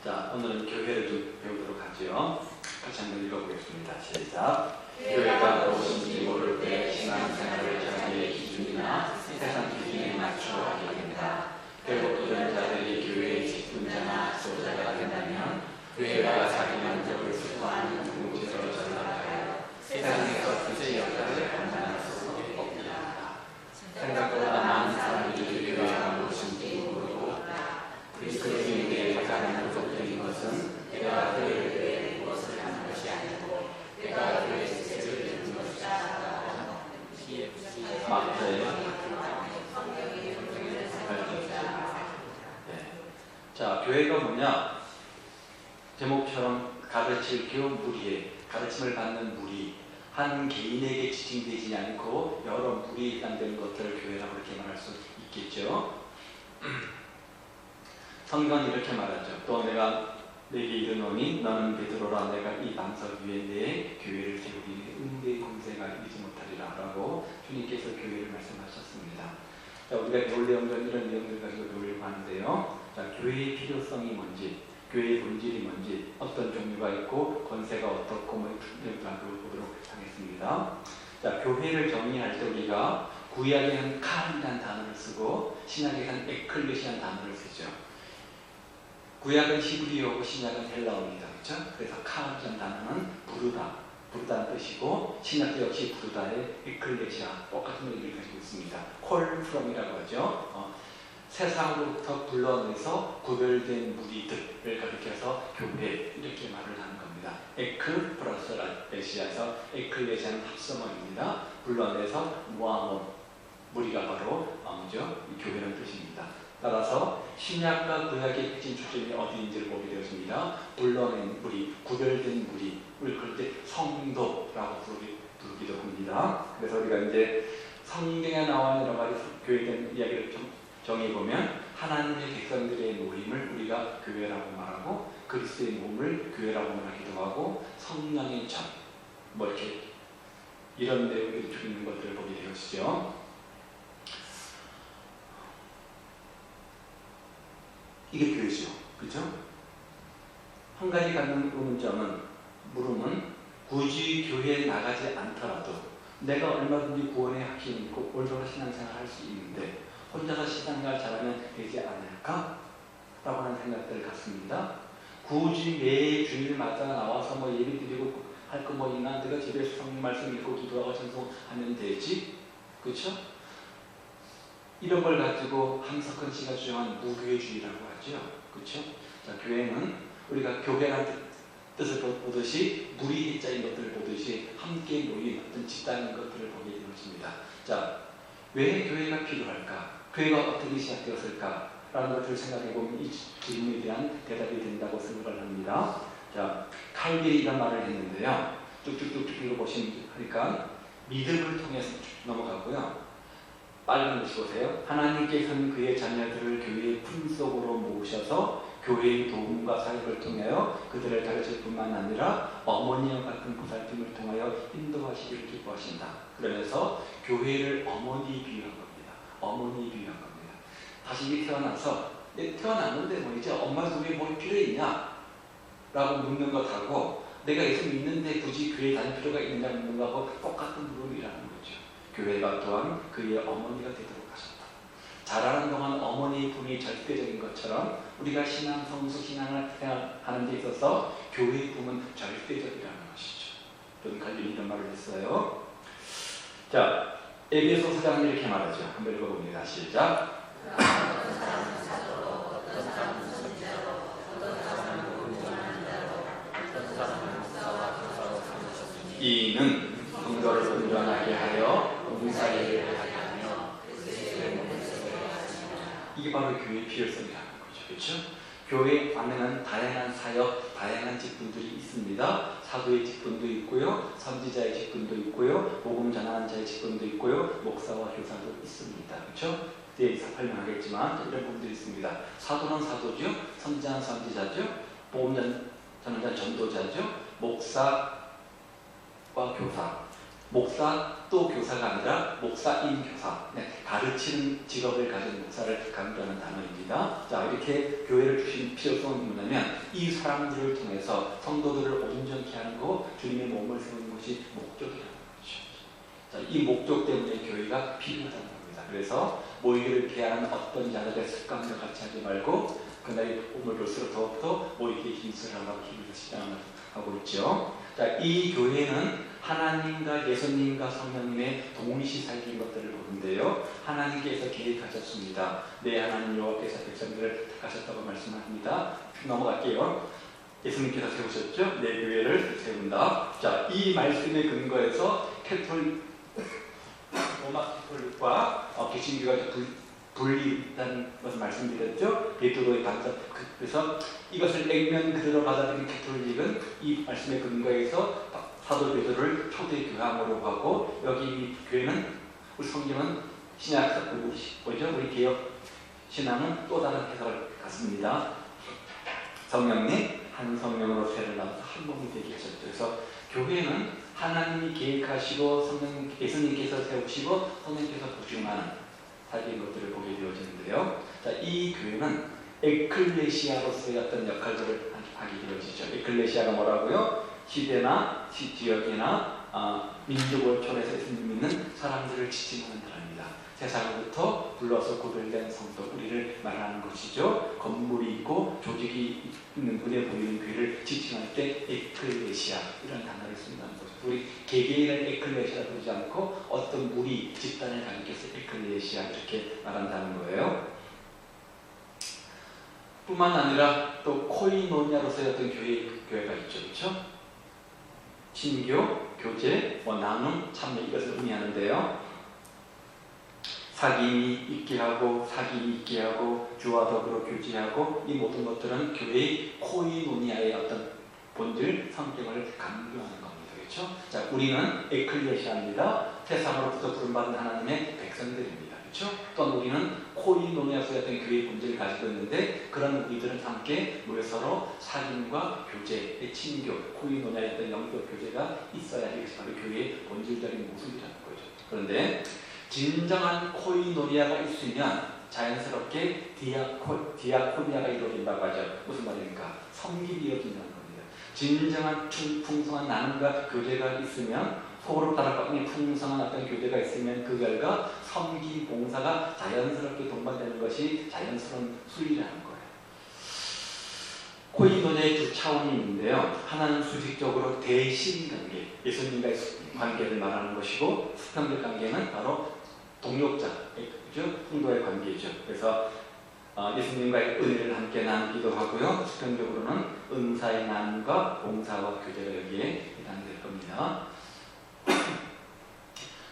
자, 오늘은 교회를 좀 배우도록 하죠. 같이 한번 읽어보겠습니다. 시작. 교회가 무엇인지 모를 때 신앙생활을 자기의 기준이나 세상 기준에 맞춰 하게 됩니다. 배고픈 자들이 교회의 직분자나 지도자가 된다면 교회가 자기 만족을 수호하는 공동체로 전락하여 세상에서 뜻의 역할을 감당할 수 없습니다. 생각보다 많은 사람들이 교회가 무엇인지 모르고 그리스도인에게 가장 부족된 것은 내가 교회에 무엇을 하는 것이 아니고 내가 교회의 지체를 듣는 것이다. 자, 교회가 뭐냐? 제목처럼 가르칠 교 무리에 가르침을 받는 무리, 한 개인에게 지칭되지 않고 여러 무리에 해당되는 것들을 교회라고 이렇게 말할 수 있겠죠. 성경은 이렇게 말하죠. 또 내가 내게 이르노니 너는 베드로라. 내가 이 반석 위에 내 교회를 세우리니 음대의 공세가 이기지 못하리라 라고 주님께서 교회를 말씀하셨습니다. 자, 우리가 배울 내용들은 이런 내용들 가지고 배우려고 하는데요. 자, 교회의 필요성이 뭔지, 교회의 본질이 뭔지, 어떤 종류가 있고 권세가 어떻고 뭐 이런 것을 보도록 하겠습니다. 자, 교회를 정의할 때 우리가 구약에는 칼이라는 단어를 쓰고 신약에는 에클레시아라는 단어를 쓰죠. 구약은 히브리어고 신약은 헬라어입니다. 그렇죠? 그래서 칼이라는 단어는 부르다는 뜻이고 신약도 역시 부르다의 에클레시아 똑같은 의미를 가지고 있습니다. 콜 프롬이라고 하죠. 세상으로부터 불러내서 구별된 무리들을 가리켜서 교회 이렇게 말을 하는 겁니다. 에클 플러스 레시아에서 에클레시아는 합성어입니다. 불러내서 모아놓은 무리가 바로 교회라는 뜻입니다. 따라서 신약과 구약의 핵심 초점이 어디인지를 보게 되었습니다. 불러낸 무리, 구별된 무리, 우리 그럴 때 성도라고 부르기도 합니다. 그래서 우리가 이제 성경에 나와 있는 여러 가지 교회에 대한 이야기를 좀 정해보면 하나님의 백성들의 모임을 우리가 교회라고 말하고 그리스도의 몸을 교회라고 말하기도 하고 성령의 전, 뭐 이렇게 이런 내용들이 있는 것들을 보게 되었죠. 이게 교회죠. 그죠? 한 가지 갖는 물음은 굳이 교회에 나가지 않더라도 내가 얼마든지 구원의 확신이 있고 올바른 신앙생활을 할 수 있는데 혼자서 신앙생활 잘하면 되지 않을까? 라고 하는 생각들을 갖습니다. 굳이 매 주일마다 나와서 뭐 예배 드리고 할 거 뭐 있나? 내가 집에서 성경 말씀 읽고 기도하고 찬송하면 되지? 그렇죠? 이런 걸 가지고 함석헌 씨가 주장한 무교회주의라고 하죠. 그렇죠? 자, 교회는 우리가 교회라는 뜻을 보듯이 무리 해자인 것들을 보듯이 함께 모인 어떤 집단인 것들을 보게 되는 것입니다. 자, 왜 교회가 필요할까? 교회가 어떻게 시작되었을까? 라는 것들을 생각해보면 이 질문에 대한 대답이 된다고 생각을 합니다. 자, 칼빈이 이런 말을 했는데요. 쭉쭉쭉 읽어보시니까 믿음을 통해서 넘어가고요. 빨간 글씨 보세요. 하나님께서는 그의 자녀들을 교회의 품속으로 모으셔서 교회의 도움과 사역을 통하여 그들을 가르칠 뿐만 아니라 어머니와 같은 보살핌을 통하여 인도하시기를 기뻐하신다. 그러면서 교회를 어머니에 비유한 겁니다. 어머니에 비유한 겁니다. 다시 태어나서 태어났는데 뭐 이제 엄마 교회에 뭘 필요 있냐? 라고 묻는 것하고 내가 예수 믿는데 굳이 교회 다닐 필요가 있느냐 묻는 것하고 똑같은 물음이라는 거죠. 교회가 또한 그의 어머니가 되도록 하셨다. 자라는 동안 어머니의 품이 절대적인 것처럼 우리가 신앙, 성수, 신앙을 생각하는 데 있어서 교회의 품은 절대적이라는 것이죠. 좀 갈릴리 이런 말을 했어요. 자, 에베소 4장은 이렇게 말하죠. 한번 읽어봅니다. 시작. 이는 성도를 온전하게 하여 봉사일을 하게 하며 이게 바로 교회의 필요성이라는 거죠. 그렇죠? 교회 안에는 다양한 사역, 다양한 직분들이 있습니다. 사도의 직분도 있고요, 선지자의 직분도 있고요, 복음 전하는 자의 직분도 있고요, 목사와 교사도 있습니다. 그렇죠? 뒤에 설명하겠지만 이런 부분들이 있습니다. 사도는 사도죠, 선지자는 선지자죠, 복음 전하는 자는 전도자죠, 목사와 교사. 목사 학도 교사가 아니라 목사인 교사, 가르치는 직업을 가진 목사를 강조하는 단어입니다. 자, 이렇게 교회를 주신 필요성은 뭐냐면 이 사람들을 통해서 성도들을 온전케 하는 거, 주님의 몸을 세우는 것이 목적이라는 거죠. 자, 이 목적 때문에 교회가 필요하다는 겁니다. 그래서 모이기를 피하는 어떤 자들의 습관과 같이 하지 말고 그날이 몸을 볼수록 더욱더 모이기에 힘쓰라고 힘을 시작하고 있죠. 자, 이 교회는 하나님과 예수님과 성령님의 동시 살린 것들을 보는데요. 하나님께서 계획하셨습니다. 내 하나님 여호와께서 백성들을 택하셨다고 말씀합니다. 넘어갈게요. 예수님께서 세우셨죠? 내 교회를 세운다. 자, 이 말씀에 근거해서 로마 캐톨릭과 개신교가 분리된 것을 말씀드렸죠. 베드로의 반사. 그래서 이것을 액면 그대로 받아들인 캐톨릭은 이 말씀에 근거해서 사도 베드로를 초대 교황으로 하고, 여기 이 교회는 우리 성경은 신약 우리 개혁 신앙은 또 다른 해석을 갖습니다. 성령님 한 성령으로 세를 나눠서 한 몸이 되게 하셨죠. 그래서 교회는 하나님이 계획하시고 성령 예수님께서 세우시고 성령께서 보증하는 살린 것들을 보게 되어지는데요. 자, 이 교회는 에클레시아로서의 어떤 역할들을 하게 되어지죠. 에클레시아가 뭐라고요? 시대나 지역이나 민족을 초래해서 예수님 믿는 사람들을 지칭하는 단어입니다. 세상으로부터 불러서 구별된 성도, 우리를 말하는 것이죠. 건물이 있고 조직이 있는 눈에 보이는 교회를 지칭할 때 에클레시아 이런 단어를 쓴다는 거죠. 우리 개개인을 에클레시아라 부르지 않고 어떤 무리, 집단을 가리켜서 에클레시아 이렇게 말한다는 거예요. 뿐만 아니라 또 코이노니아로서의 어떤 교회가 있죠. 그렇죠? 친교, 교제, 나눔, 참여 이것을 의미하는데요. 사귐이 있게 하고 사귐이 있게 하고 주와 더불어 교제하고 이 모든 것들은 교회의 코이노니아의 어떤 본질, 성격을 강조하는 겁니다. 그렇죠? 자, 우리는 에클레시아입니다. 세상으로부터 부름받은 하나님의 백성들입니다. 그렇죠? 또한 우리는 코이노니아에서 어떤 교회의 본질을 가지고 있는데 그런 우리들은 함께 모여 서로 사귐과 교제, 친교, 코이노니아의 어떤 영적 교제가 있어야 이것이 바로 교회의 본질적인 모습이라는 거죠. 그런데 진정한 코이노니아가 있으면 자연스럽게 디아코니아가 이루어진다고 하죠. 무슨 말입니까? 섬김이 이루어진다는 겁니다. 진정한 풍성한 나눔과 교제가 있으면 서로 따라가는 풍성한 어떤 교제가 있으면 그 결과 섬김 봉사가 자연스럽게 동반되는 것이 자연스러운 순리라는 거예요. 코이노니아의 두 차원이 있는데요. 하나는 수직적으로 대신 관계, 예수님과의 관계를 말하는 것이고, 수평적 관계는 바로 동역자, 성도의 관계이죠. 그래서 예수님과의 은혜를 함께 나누기도 하고요. 수평적으로는 은사의 나눔과 봉사와 교제가 여기에 해당될 겁니다.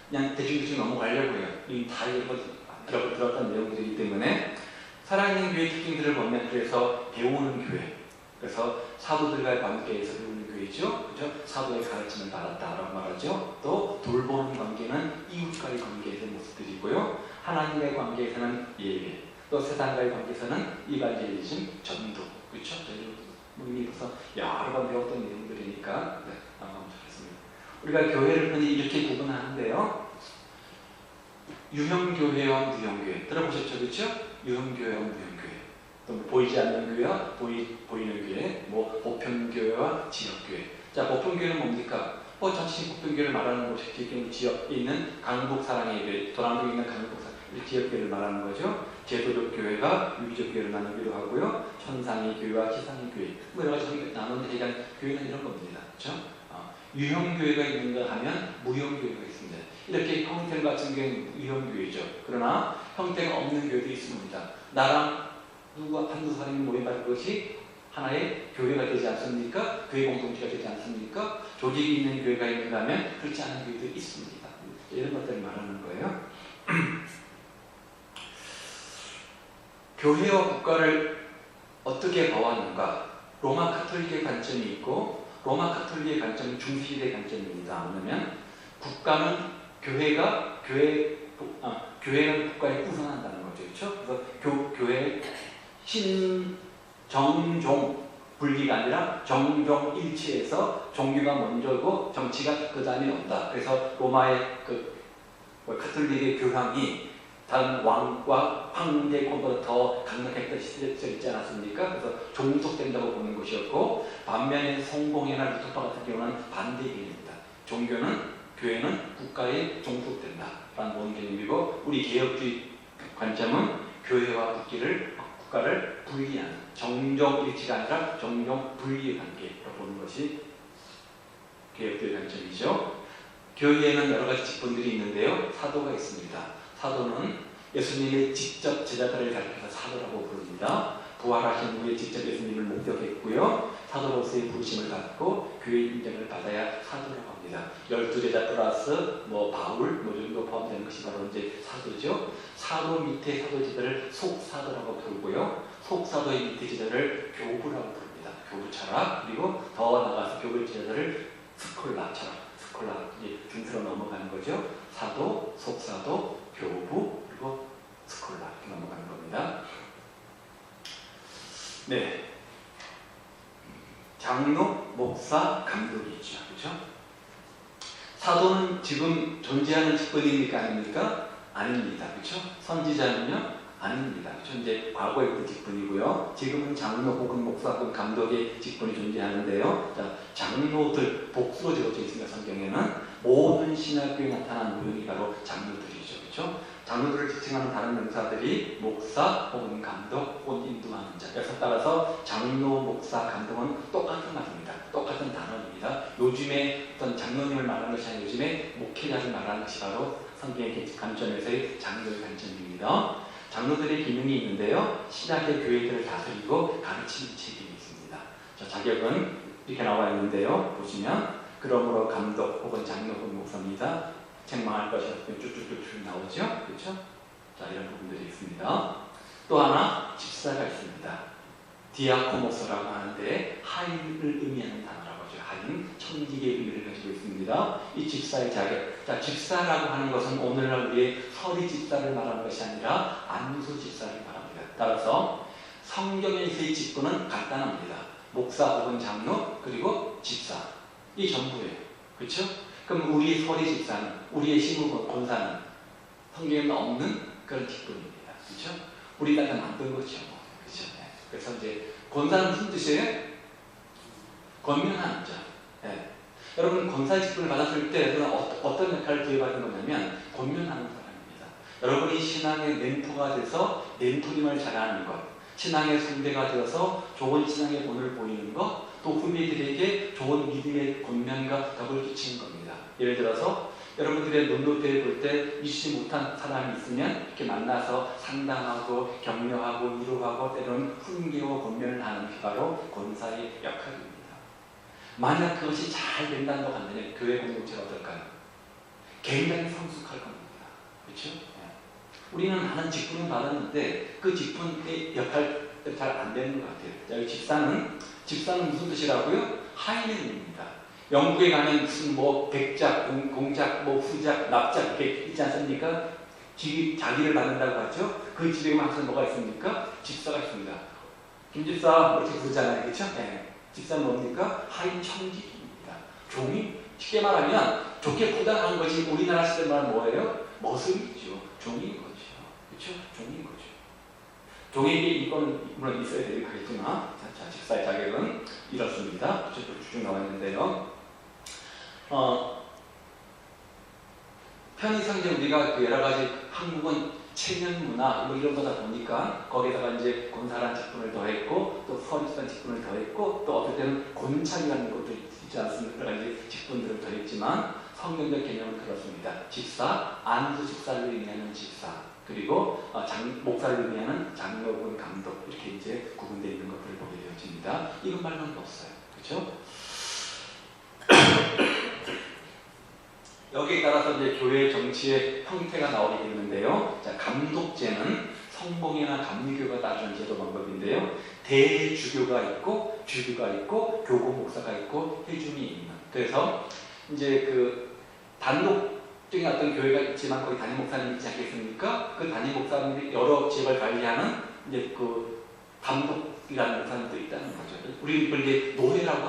그냥 대충 넘어가려고 해요. 이 다 들었던 내용들이기 때문에 살아있는 교회 특징들을 보면 그래서 배우는 교회, 그래서 사도들과의 관계에서 배우는 교회죠. 그죠? 사도의 가르침을 받았다라고 말하죠. 또 돌보는 관계는 이웃과의 관계에서의 모습들이고요. 하나님과의 관계에서는 예배, 또 세상과의 관계에서는 이반제리즘, 전도. 그렇죠? 우리 벌써 여러 번 배웠던 내용들이니까 좋겠습니다. 우리가 교회를 흔히 이렇게 구분하는데요. 유형교회와 무형교회 들어보셨죠? 그렇죠? 유형교회와 무형교회, 또 보이지 않는 교회와 보이는 교회, 보편교회와 지역교회. 자, 보편교회는 뭡니까? 전체 보편교회를 말하는 곳이 지역에 있는 강북사랑의 교회, 도남동에 있는 강북사랑 지역교회를 말하는 거죠. 제도적 교회가 유기적 교회를 나누기도 하고요. 천상의 교회와 지상의 교회, 여러 가지 나누는 얘기한 교회는 이런 겁니다. 그렇죠? 유형교회가 있는가 하면 무형교회가 있습니다. 이렇게 형태 같은 경우는 유형교회죠. 그러나 형태가 없는 교회도 있습니다. 나랑 한두 사람이 모여받은 것이 하나의 교회가 되지 않습니까? 교회 공동체가 되지 않습니까? 조직이 있는 교회가 있는가 하면 그렇지 않은 교회도 있습니다. 이런 것들을 말하는 거예요. 교회와 국가를 어떻게 봐왔는가? 로마 카톨릭의 관점이 있고, 로마 카톨릭의 관점은 중세시대의 관점입니다. 왜냐하면 교회는 국가에 우선한다는 거죠. 그렇죠? 그래서 교회 신정종 분리가 아니라 정종일치해서 종교가 먼저고 정치가 그 다음에 온다. 그래서 로마의 카톨릭의 교황이 다른 왕과 황제권보다 더 강력했던 시절이 있지 않았습니까? 그래서 종속된다고 보는 것이었고, 반면에 성공회나 루터파 같은 경우는 반대 개념입니다. 교회는 국가에 종속된다라는 원개념이고, 우리 개혁주의 관점은 교회와 국가를 분리하는, 정종일치가 아니라 정종분리의 관계로 보는 것이 개혁주의 관점이죠. 교회에는 여러 가지 직분들이 있는데요. 사도가 있습니다. 사도는 예수님의 직접 제자들을 가리켜서 사도라고 부릅니다. 부활하신 후에 직접 예수님을 목격했고요. 사도로서의 부르심을 받고 교회 인정을 받아야 사도라고 합니다. 12제자 플러스 바울 정도 포함되는 것이 바로 이제 사도죠. 사도 밑에 사도 제자를 속사도라고 부르고요. 속사도의 밑에 제자를 교부라고 부릅니다. 교부처럼. 그리고 더 나가서 교부 제자들을 스콜라처럼. 스콜라 이제 중세로 넘어가는 거죠. 사도, 속사도, 교부, 그리고 스콜라 이렇게 넘어가는 겁니다. 네, 장로, 목사, 감독이 있죠. 그렇죠? 사도는 지금 존재하는 직분입니까? 아닙니까? 아닙니다. 그렇죠? 선지자는요? 아닙니다. 그렇죠? 이제 과거에 그 직분이고요. 지금은 장로 혹은 목사 혹은 감독의 직분이 존재하는데요. 자, 장로들, 복수로 적어져 있습니다. 성경에는 모든 신학교에 나타난 모형이 바로 장로들이죠. 그렇죠? 장로들을 지칭하는 다른 명사들이 목사 혹은 감독 혹은 인도하는 자. 그래서 따라서 장로, 목사, 감독은 똑같은 말입니다. 똑같은 단어입니다. 요즘에 어떤 장로님을 말하는 것이 아니라 요즘에 목회자를 말하는 것이 바로 성경의 관점에서의 장로의 관점입니다. 장로들의 기능이 있는데요. 신학의 교회들을 다스리고 가르치는 책임이 있습니다. 자, 자격은 이렇게 나와 있는데요. 보시면 그러므로 감독 혹은 장로 혹은 목사입니다. 책망할 것이 쭉쭉쭉 나오죠. 그렇죠? 자, 이런 부분들이 있습니다. 또 하나 집사가 있습니다. 디아코노스라고 하는데 하인을 의미하는 단어라고 하죠. 하인, 청직의 의미를 가지고 있습니다. 이 집사의 자격. 자, 집사라고 하는 것은 오늘날 우리의 서리 집사를 말하는 것이 아니라 안수 집사를 말합니다. 따라서 성경에서의 직분은 간단합니다. 목사 혹은 장로 그리고 집사. 이 전부예요. 그렇죠? 그럼 우리의 서리 집사는, 우리의 시무 권사는 성경에는 없는 그런 직분입니다. 그렇죠? 우리가 다 만든 거죠. 그렇죠? 네. 그래서 이제 권사는 무슨 뜻이에요? 권면하는 자. 네. 여러분 권사 직분을 받았을 때 어떤 역할을 부여받은 거냐면 권면하는 사람입니다. 여러분이 신앙의 멘토가 돼서 멘토님을 잘하는 것, 신앙의 선배가 되어서 좋은 신앙의 본을 보이는 것, 또 후배들에게 좋은 믿음의 권면과 덕을 끼치는 겁니다. 예를 들어서 여러분들의 논노트에 볼 때 믿지 못한 사람이 있으면 이렇게 만나서 상담하고 격려하고 위로하고 때로는 훈계와 권면을 하는 게 바로 권사의 역할입니다. 만약 그것이 잘 된다고 한다면 교회 공동체가 어떨까요? 굉장히 성숙할 겁니다. 그렇죠? 우리는 하는 직분을 받았는데 그 직분의 역할이 잘 안 되는 것 같아요. 여기 집사는 무슨 뜻이라고요? 하인의 의미입니다. 영국에 가면 무슨 백작, 공작, 후작, 납작 이렇게 있지 않습니까? 자기를 받는다고 하죠. 그 집에만 항상 뭐가 있습니까? 집사가 있습니다. 김집사 이렇게 부르잖아요. 그렇죠? 네. 집사는 뭡니까? 하인 청직입니다. 종이 쉽게 말하면 좋게 포장하는 것이 우리나라 시대 말은 뭐예요? 머슴이죠. 종인 거죠. 그렇죠? 종인 거죠. 종에게 이건 물론 있어야 되겠지만, 자, 집사의 자격은 이렇습니다. 쭉 나와 있는데요. 편의상 이제 우리가 여러 가지 한국은 체면 문화 이런 거다 보니까 거기다가 이제 권사라는 직분을 더했고 또 서리스라는 직분을 더했고 또 어떨 때는 권찰이라는 것도 있지 않습니까? 여러 가지 직분들을 더했지만 성경적 개념은 그렇습니다. 집사, 안수 집사를 의미하는 집사, 그리고 목사를 의미하는 장로 혹은 감독 이렇게 이제 구분되어 있는 것들을 보게 되어집니다. 이것 말고는 없어요. 그렇죠? 여기에 따라서 이제 교회 정치의 형태가 나오게 되는데요. 자, 감독제는 성공회나 감리교가 따르는 제도 방법인데요. 대주교가 있고 주교가 있고 교구 목사가 있고 회중이 있는. 그래서 이제 그 단독적인 어떤 교회가 있지만 거기 담임 목사님이 있지 않겠습니까? 그 담임 목사님이 여러 지역을 관리하는 이제 그 감독 감독이라는 목사님도 있다는 거죠. 우리 그걸 이제 노예라고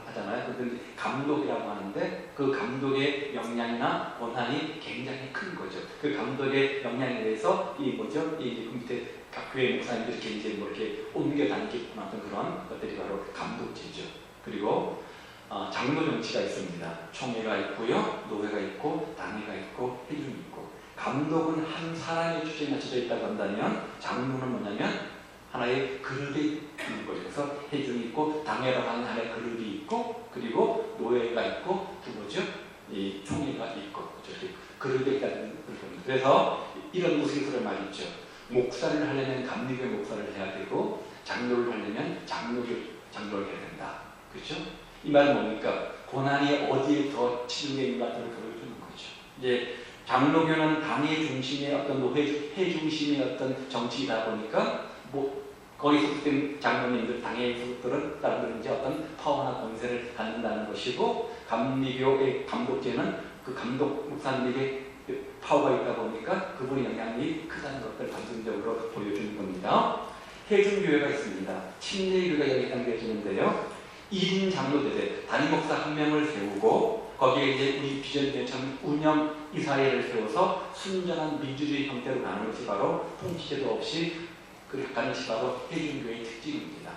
하잖아요. 근데 감독이라고 하는데 그 감독의 역량이나 권한이 굉장히 큰 거죠. 그 감독의 역량에 대해서 이 밑에 각 교회 목사님들이 이렇게 이제 뭐 이렇게 옮겨 다니게 어떤 그런 것들이 바로 감독제죠. 그리고 장로 정치가 있습니다. 총회가 있고요, 노회가 있고, 당회가 있고, 회중이 있고. 감독은 한 사람의 주제에 맞춰져 있다고 한다면 장로는 뭐냐면 하나의 그룹이 있는 거죠. 그래서 회중이 있고, 당회라고 하는 하나의 그룹이 있고, 그리고 노회가 있고, 두 뭐죠? 이 총회가 있고, 그렇죠? 그룹이 있다는 겁니다. 그래서 이런 우스갯소리를 많이 있죠. 목사를 하려면 감리교회 목사를 해야 되고, 장로를 하려면 장로를 해야 된다. 그렇죠? 이 말은 뭡니까? 고난이 어디에 더 치중되어 있는가를 보여주는 거죠. 이제 장로교는 당의 중심의 어떤 회 중심의 어떤 정치이다 보니까 거기 소속된 장로님들, 당의 소속들은 다른 이제 어떤 파워나 권세를 갖는다는 것이고, 감리교의 감독제는 그 감독 목사님에게 파워가 있다 보니까 그분의 영향력이 크다는 것을 단순적으로 보여주는 겁니다. 회중교회가 있습니다. 침례교회가 여기 담겨지는데요. 1인 장로대대, 담임 목사 한 명을 세우고 거기에 이제 우리 비전대처럼 운영 이사회를 세워서 순전한 민주주의 형태로 가는 것이 바로 통치제도 없이 가는 것이 바로 회중교회의 특징입니다.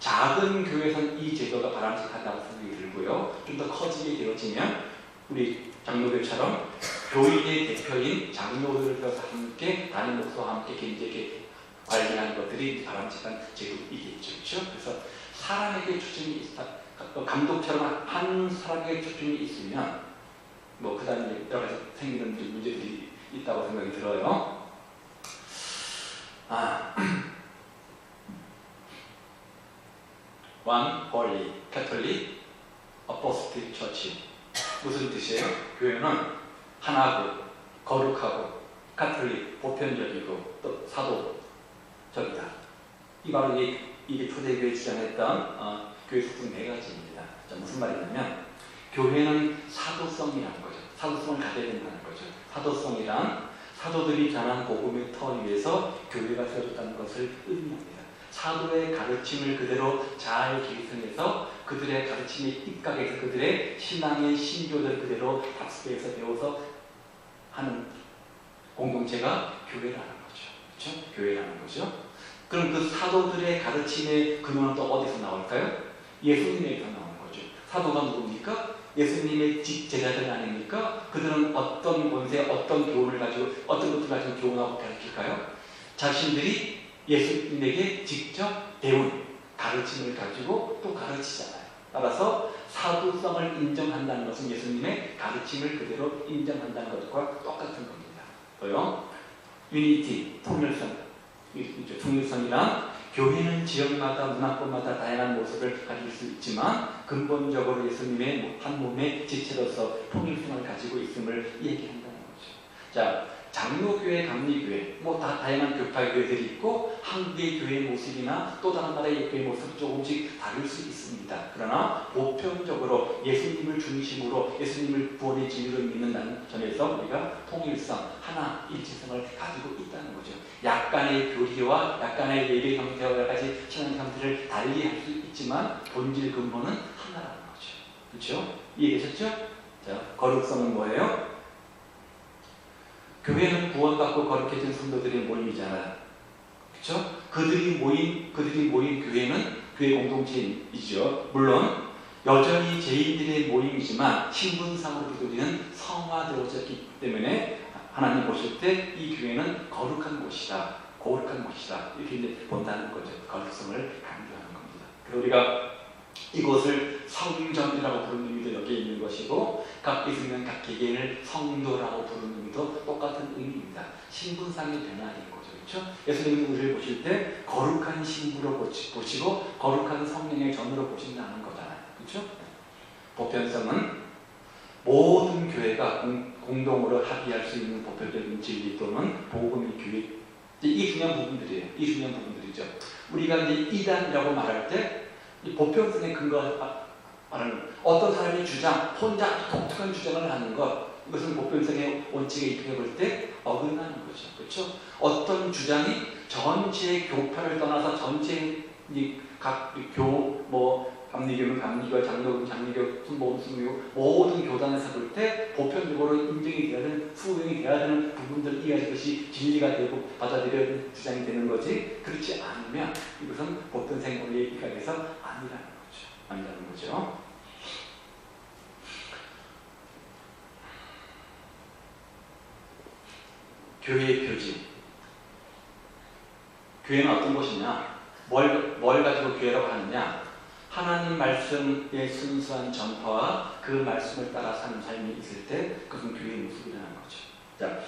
작은 교회에서는 이 제도가 바람직하다고 생각이 들고요. 좀 더 커지게 되어지면 우리 장로교처럼 교인의 대표인 장로들을 들어서 함께 담임 목사와 함께 개인적에 관리하는 것들이 바람직한 제도이겠죠. 그렇죠? 그래서 사람에게 초점이 있다. 감독처럼 한 사람에게 초점이 있으면 그 다음에 여러 가지 생기는 문제들이 있다고 생각이 들어요. One Holy Catholic Apostolic Church. 무슨 뜻이에요? 교회는 하나고 거룩하고 카톨릭 보편적이고 또 사도적이다. 이 바로 이게 초대교회 주장했던 교회 속성 4가지입니다. 무슨 말이냐면 교회는 사도성이라는 거죠. 사도성을 가져야 된다는 거죠. 사도성이란 사도들이 전한 복음의 터 위에서 교회가 세워졌다는 것을 의미합니다. 사도의 가르침을 그대로 잘 계승해서 그들의 가르침에 입각해서 그들의 신앙의 신조를 그대로 답습해서 배워서 하는 공동체가 교회라는 거죠. 그렇죠? 교회라는 거죠. 그럼 그 사도들의 가르침의 근원은 또 어디서 나올까요? 예수님에게서 나오는 거죠. 사도가 누굽니까? 예수님의 제자들 아닙니까? 그들은 어떤 권세, 어떤 교훈을 가지고 어떤 것을 가지고 교훈하고 가르칠까요? 자신들이 예수님에게 직접 배운 가르침을 가지고 또 가르치잖아요. 따라서 사도성을 인정한다는 것은 예수님의 가르침을 그대로 인정한다는 것과 똑같은 겁니다. 또요, 유니티, 통일성이란 교회는 지역마다 문화권마다 다양한 모습을 가질 수 있지만 근본적으로 예수님의 한 몸의 지체로서 통일성을 가지고 있음을 얘기한다는 거죠. 자, 장로교회, 감리교회, 다 다양한 교파의 교회들이 있고 한국의 교회의 모습이나 또 다른 나라의 교회의 모습이 조금씩 다를 수 있습니다. 그러나 보편적으로 예수님을 중심으로 예수님을 구원의 진리로 믿는다는 점에서 우리가 통일성, 하나, 일치성을 가지고 있다는 거죠. 약간의 교리와 약간의 예배 형태와 여러 가지 신앙 형태를 달리 할 수 있지만 본질 근본은 하나라는 거죠. 그렇죠? 이해되셨죠? 자, 거룩성은 뭐예요? 교회는 구원받고 거룩해진 성도들의 모임이잖아요. 그렇죠? 그들이 모인 교회는 교회 공동체이죠. 물론 여전히 죄인들의 모임이지만 신분상으로 우리는 성화되어졌기 때문에 하나님 보실 때 이 교회는 거룩한 곳이다, 거룩한 곳이다 이렇게 이제 본다는 거죠. 거룩성을 강조하는 겁니다. 그리고 우리가 이곳을 성전이라고 부르는 의미도 여기에 있는 것이고 각 예수님은 각 개개인을 성도라고 부르는 의미도 똑같은 의미입니다. 신분상의 변화인 거죠. 그렇죠? 예수님은 우리를 보실 때 거룩한 신부로 보시고 거룩한 성령의 전으로 보신다는 거잖아요. 그렇죠? 보편성은 모든 교회가 공동으로 합의할 수 있는 보편적인 진리 또는 복음의 교회, 이 중요한 부분들이에요. 이 중요한 부분들이죠. 우리가 이제 이단이라고 말할 때 이 보편성에 근거하는 어떤 사람이 혼자 독특한 주장을 하는 것, 이것은 보편성의 원칙에 입각해 볼 때 어긋나는 거죠. 그렇죠? 어떤 주장이 전체 교파를 떠나서 전체 각교 감리교는 감리교, 장로교는 장로교, 순복음 순교 모든 교단에서 볼 때 보편적으로 인정이 돼야 되는 수용이 돼야 되는 부분들 이해하는 것이 진리가 되고 받아들여야 되는 주장이 되는 거지. 그렇지 않으면 이것은 보편생 원리에 입각해서 아니라는 거죠. 교회의 표지. 교회는 어떤 곳이냐? 뭘 가지고 교회라고 하느냐? 하나님 말씀의 순수한 전파와 그 말씀을 따라 사는 삶이 있을 때 그것은 교회의 모습이라는 거죠. 자,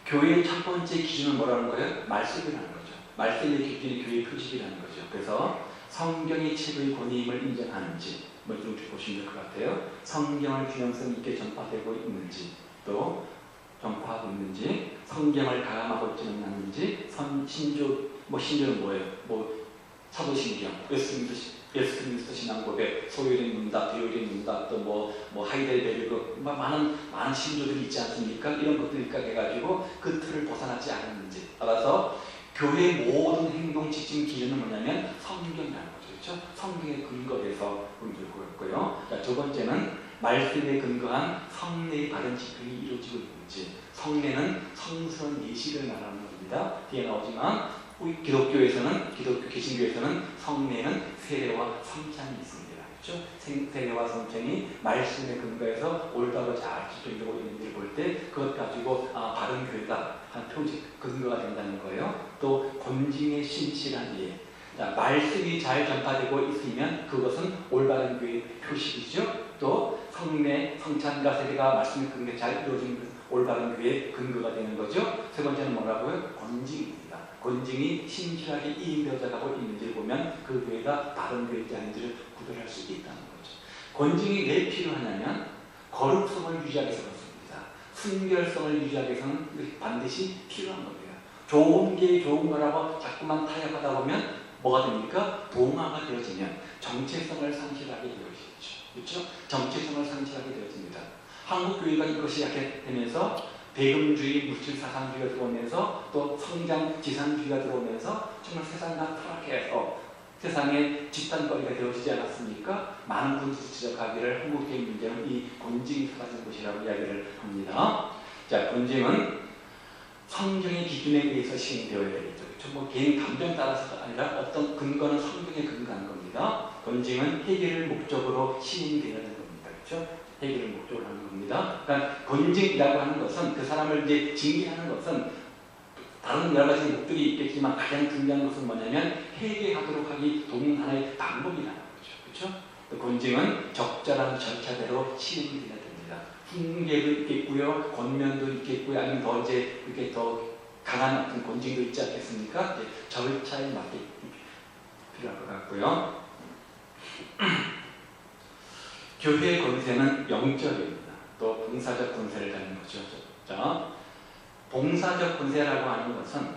교회의 첫 번째 기준은 뭐라는 거예요? 말씀이라는 거죠. 말씀의 기준이 교회의 표식이라는 거죠. 그래서 성경이 책의 권위임을 인정하는지 좀 보시면 될 것 같아요. 성경을 균형성 있게 전파되고 있는지, 또 전파하고 있는지, 성경을 가감하고 있지는 않는지, 신조는 뭐예요? 사도신경, 웨스트민스터 신앙고백, 소요리 문답, 대요리 문답, 또 하이델베르그, 많은 신조들이 있지 않습니까? 이런 것들이 입각해가지고 그 틀을 벗어나지 않았는지 따라서 교회의 모든 행동 지침 기준은 뭐냐면 성경이라는 거죠. 그렇죠? 성경에 근거해서 보여주고 있고요. 자, 두 번째는 말씀에 근거한 성례의 바른 집행이 이루어지고 있는지. 성례는 성스러운 예식을 말하는 겁니다. 뒤에 나오지만 우리 기독교 개신교에서는 성례는 세례와 성찬이 있습니다. 그렇죠? 세례와 성찬이 말씀에 근거해서 올바로 잘 집행되고 있는지를 볼 때 그것 가지고 바른 교회다 한 표식 근거가 된다는 거예요. 또 권징의 신실한 예. 자, 말씀이 잘 전파되고 있으면 그것은 올바른 교회의 표식이죠. 또 성례, 성찬과 세례가 말씀에 근거해 잘 이루어지는 올바른 교회의 근거가 되는 거죠. 세 번째는 뭐라고요? 권징입니다. 권징이 신실하게 이행되어가고 있는지를 보면 그 교회가 바른 교회인지 아닌지를 구별할 수 있다는 거죠. 권징이 왜 필요하냐면 거룩성을 유지하기 위해서 그렇습니다. 순결성을 유지하기 위해서는 반드시 필요한 겁니다. 좋은 게 좋은 거라고 자꾸만 타협하다 보면 뭐가 됩니까? 동화가 되어지면 정체성을 상실하게 되어지죠. 그렇죠? 정체성을 상실하게 되어집니다. 한국 교회가 이것이 약해지면서 배금주의, 물질사상주의가 들어오면서 또 성장, 지상주의가 들어오면서 정말 세상과 타락해서 세상에 집단거리가 되어지지 않았습니까? 많은 분들이 지적하기를 한국교회 문제는 이 권징이 사라진 것이라고 이야기를 합니다. 자, 권징은 성경의 기준에 의해서 시행되어야 되겠죠. 그렇죠? 개인 감정 따라서가 아니라 어떤 근거는 성경에 근거한 겁니다. 권징은 해결을 목적으로 시행되어야 되는 겁니다. 그렇죠? 해결을 목적으로 하는 겁니다. 그러니까 권징이라고 하는 것은 그 사람을 이제 징계하는 것은 다른 여러 가지 목적이 있겠지만 가장 중요한 것은 뭐냐면 해결하도록 하기 돕는 하나의 방법이라는 거죠. 그렇죠? 권징은 적절한 절차대로 시행이 되어야 됩니다. 훈계도 있겠고요, 권면도 있겠고요, 아니면 더 이제 이렇게 더 강한 어떤 권징도 있지 않겠습니까? 이제 절차에 맞게 필요할 것 같고요. 교회의 권세는 영적입니다. 또 봉사적 권세를 갖는 거죠. 자, 봉사적 권세라고 하는 것은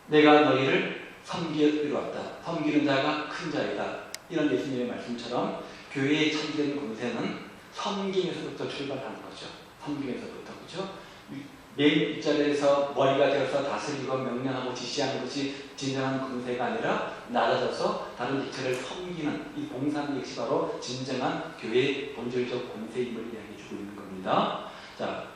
내가 너희를 섬기러 왔다. 섬기는 자가 큰 자이다. 이런 예수님의 말씀처럼 교회의 참된 권세는 섬김에서부터 출발하는 거죠. 섬김에서부터. 그렇죠? 맨 윗자리에서 머리가 되어서 다스리고 명령하고 지시하는 것이 진정한 권세가 아니라 낮아져서 다른 지체를 섬기는 이 봉사하는 것이 바로 진정한 교회의 본질적 권세임을 이야기해 주고 있는 겁니다. 자,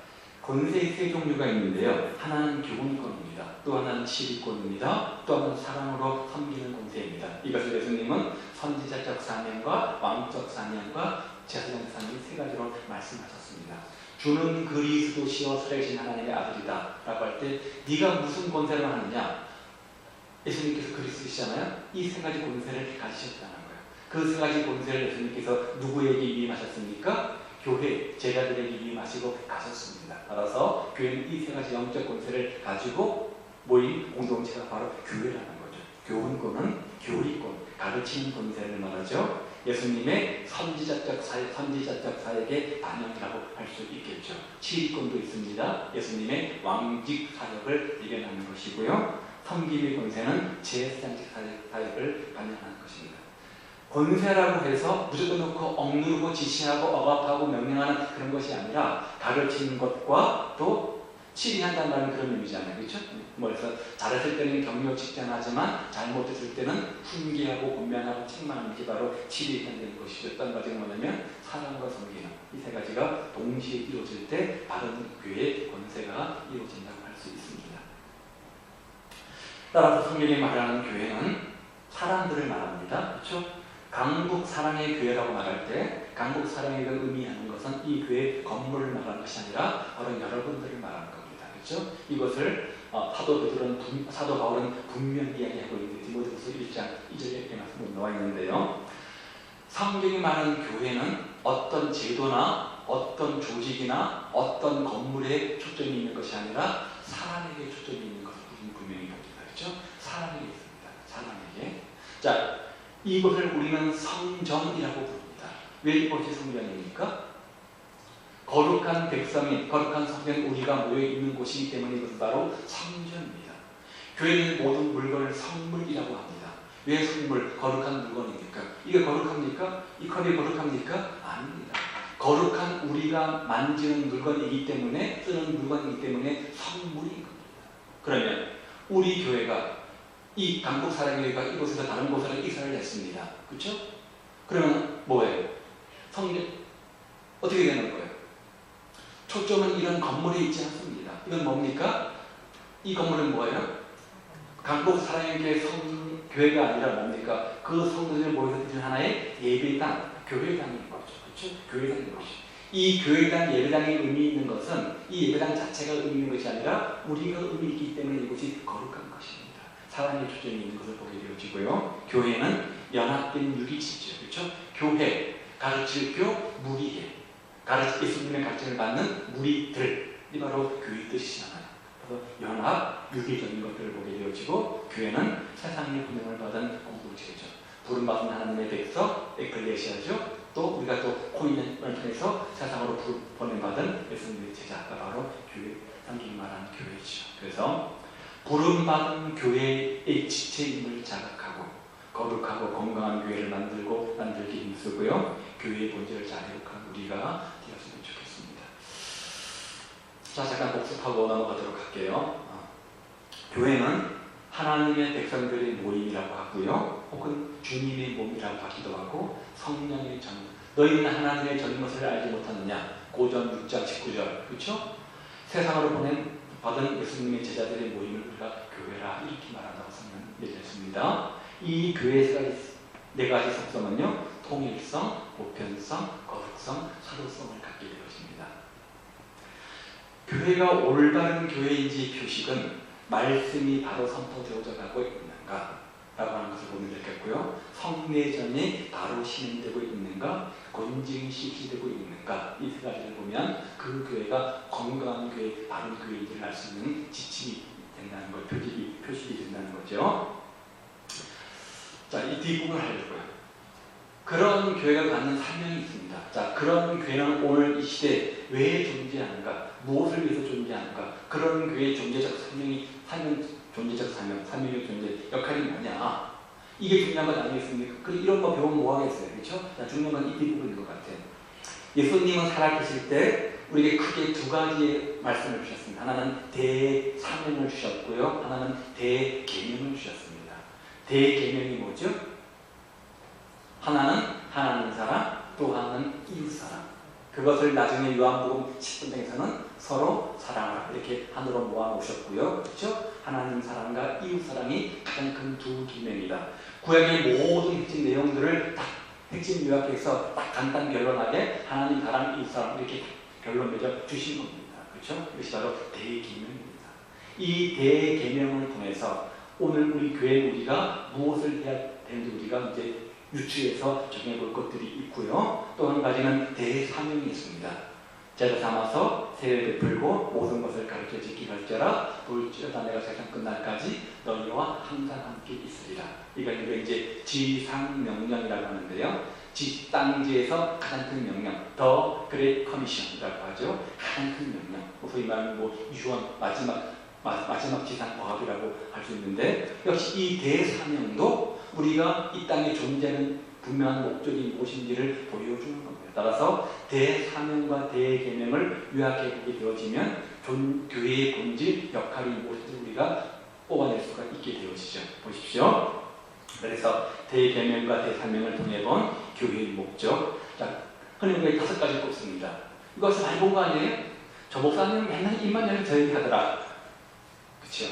권세의 세 종류가 있는데요. 하나는 교훈권입니다. 또 하나는 지휘권입니다. 또 하나는 사랑으로 섬기는 권세입니다. 이것을 예수님은 선지자적 사명과 왕적 사명과 제사장 사명 세 가지로 말씀하셨습니다. 주는 그리스도시요 살아계신 하나님의 아들이다 라고 할 때 네가 무슨 권세를 하느냐? 예수님께서 그리스도시잖아요. 이 세 가지 권세를 가지셨다는 거예요. 그 세 가지 권세를 예수님께서 누구에게 위임하셨습니까? 교회, 제자들에게 위임하시고 가셨습니다. 따라서 교회는 이 세 가지 영적 권세를 가지고 모인 공동체가 바로 교회라는 거죠. 교훈권은 교리권, 가르치는 권세를 말하죠. 예수님의 선지자적 사역의 반영이라고 할 수 있겠죠. 지휘권도 있습니다. 예수님의 왕직 사역을 이겨내는 것이고요. 섬김의 권세는 제사장직 사역을 반영하는 것입니다. 권세라고 해서 무조건 놓고 억누르고 지시하고 억압하고 명령하는 그런 것이 아니라 가르치는 것과 또 치리한다는 그런 의미잖아요. 그렇죠? 그래서 잘했을 때는 격려 칭찬하지만 잘못했을 때는 훈계하고 권면하고 책망하는 게 바로 치리한다는 것이죠. 딴 가지가 뭐냐면 사랑과 섬기는 이 세 가지가 동시에 이루어질 때 바른 교회의 권세가 이루어진다고 할 수 있습니다. 따라서 성경이 말하는 교회는 사람들을 말합니다. 그렇죠? 강북 사랑의 교회라고 말할 때 강북 사랑의 교회가 의미하는 것은 이 교회 건물을 말하는 것이 아니라 바로 여러분들을 말하는 겁니다. 그렇죠? 이것을 사도 바울은 분명히 이야기하고 있는데 디모데후서 1장 2절에 이렇게 말씀이 나와 있는데요. 성경이 말하는 교회는 어떤 제도나 어떤 조직이나 어떤 건물에 초점이 있는 것이 아니라 사람에게 초점이 있는 것을 분명히 봅니다. 그렇죠? 사람에게 있습니다. 사람에게. 자, 이것을 우리는 성전이라고 부릅니다. 왜 이것이 성전입니까? 거룩한 백성인, 거룩한 성전 우리가 모여있는 곳이기 때문에 이것은 바로 성전입니다. 교회는 모든 물건을 성물이라고 합니다. 왜 성물? 거룩한 물건입니까? 이게 거룩합니까? 이 컵이 거룩합니까? 아닙니다. 거룩한 우리가 만지는 물건이기 때문에, 쓰는 물건이기 때문에 성물인 겁니다. 그러면 우리 교회가, 이 강북 사랑교회가 이곳에서 다른 곳으로 이사를 했습니다. 그렇죠? 그러면 뭐예요? 성전 어떻게 되는 거예요? 초점은 이런 건물에 있지 않습니다. 이건 뭡니까? 이 건물은 뭐예요? 강북 사랑교회 교회가 아니라 뭡니까? 그 성도들이 모여서 드리는 하나의 예배당, 교회당인 거죠. 그렇죠? 교회당인 것이. 이 교회당, 예배당의 의미 있는 것은 이 예배당 자체가 의미 있는 것이 아니라 우리가 의미 있기 때문에 이것이 거룩한 것입니다. 사람의 초점이 있는 것을 보게 되어지고요. 교회는 연합된 유기체죠. 그렇죠? 교회, 가르칠 교, 무리회. 예수님의 가르침을 받는 무리들이 바로 교회 뜻이잖아요. 그래서 연합, 유기적인 것들을 보게 되어지고 교회는 세상의 분명을 받은 공동체죠. 부름받은 하나님의 백성, 에클레시아죠. 또 우리가 또 코인을 통해서 세상으로 보냄받은 예수님의 제자가 바로 교회, 성경이 말하는 교회죠. 그래서 부름받은 교회의 지체임을 자각하고 거룩하고 건강한 교회를 만들기 힘쓰고요. 교회의 본질을 잘 회복한 우리가 되었으면 좋겠습니다. 자, 잠깐 복습하고 넘어가도록 할게요. 교회는 하나님의 백성들의 모임이라고 하고요. 혹은 주님의 몸이라고 하기도 하고 성령의 전. 너희는 하나님의 전것을 알지 못하느냐. 고전 6장 19절. 그렇죠? 세상으로 받은 예수님의 제자들의 모임을 우리가 교회라 이렇게 말한다고 설명했습니다. 이 교회의 네 가지 속성은요. 통일성, 보편성, 거룩성, 사도성을 갖게 되었습니다. 교회가 올바른 교회인지 표식은 말씀이 바로 선포되어져 가고 있는가 라고 하는 것을 보면 되겠고요. 성례전이 바로 시행되고 있는가, 권징이 실시되고 있는가, 이 세 가지를 보면 그 교회가 건강한 교회, 바른 교회인지를 알 수 있는 지침이 된다는 것, 표식이 된다는 거죠. 자, 이 뒷부분을 하려고요. 그런 교회가 갖는 사명이 있습니다. 자, 그런 교회는 오늘 이 시대에 왜 존재하는가, 무엇을 위해서 존재하는가, 그런 교회의 존재적 사명의 존재, 역할이 뭐냐, 이게 중요한 건 아니겠습니까? 이런 거 배우면 뭐 하겠어요? 그렇죠? 자, 중요한 건 이 뒷부분인 것 같아요. 예수님은 살아계실 때 우리에게 크게 두 가지의 말씀을 주셨습니다. 하나는 대사명을 주셨고요. 하나는 대계명을 주셨습니다. 대계명이 뭐죠? 하나는 하나님 사랑, 또 하나는 이웃 사랑. 그것을 나중에 요한복음 10분에서는 서로 사랑하라 이렇게 하나로 모아놓으셨고요. 그렇죠? 하나님 사랑과 이웃 사랑이 가장 큰 두 계명이다. 구약의 모든 핵심 내용들을 딱 핵심 요약해서 딱 간단 결론하게 하나님 사랑, 이웃 사랑 이렇게 결론 맺어 주신 겁니다. 그렇죠? 이것이 바로 대계명입니다. 이 대계명을 통해서 오늘 우리 교회 우리가 무엇을 해야 되는지 우리가 이제 유추해서 정해 볼 것들이 있고요. 또 한 가지는 대사명이 있습니다. 제자 삼아서 세례를 베풀고 모든 것을 가르쳐 지키게 할지어라. 볼지어다 내가 세상 끝날까지 너희와 항상 함께 있으리라. 이거 이제 지상명령이라고 하는데요. 땅지에서 가장 큰 명령, 더 그레이트 커미션이라고 하죠. 가장 큰 명령. 소위 말하는 유언, 마지막 지상 과업이라고 할 수 있는데 역시 이 대사명도 우리가 이 땅에 존재하는 분명한 목적이 무엇인지를 보여주는 겁니다. 따라서 대사명과 대계명을 요약해보게 되어지면 교회의 본질, 역할이 무엇인지 우리가 뽑아낼 수가 있게 되어지죠. 보십시오. 그래서 대계명과 대사명을 통해 본 교회의 목적. 자, 흔히 우리가 5가지 꼽습니다. 이것을 많이 본 거 아니에요? 저 목사님은 맨날 입만 열면 저 얘기하더라. 그렇죠?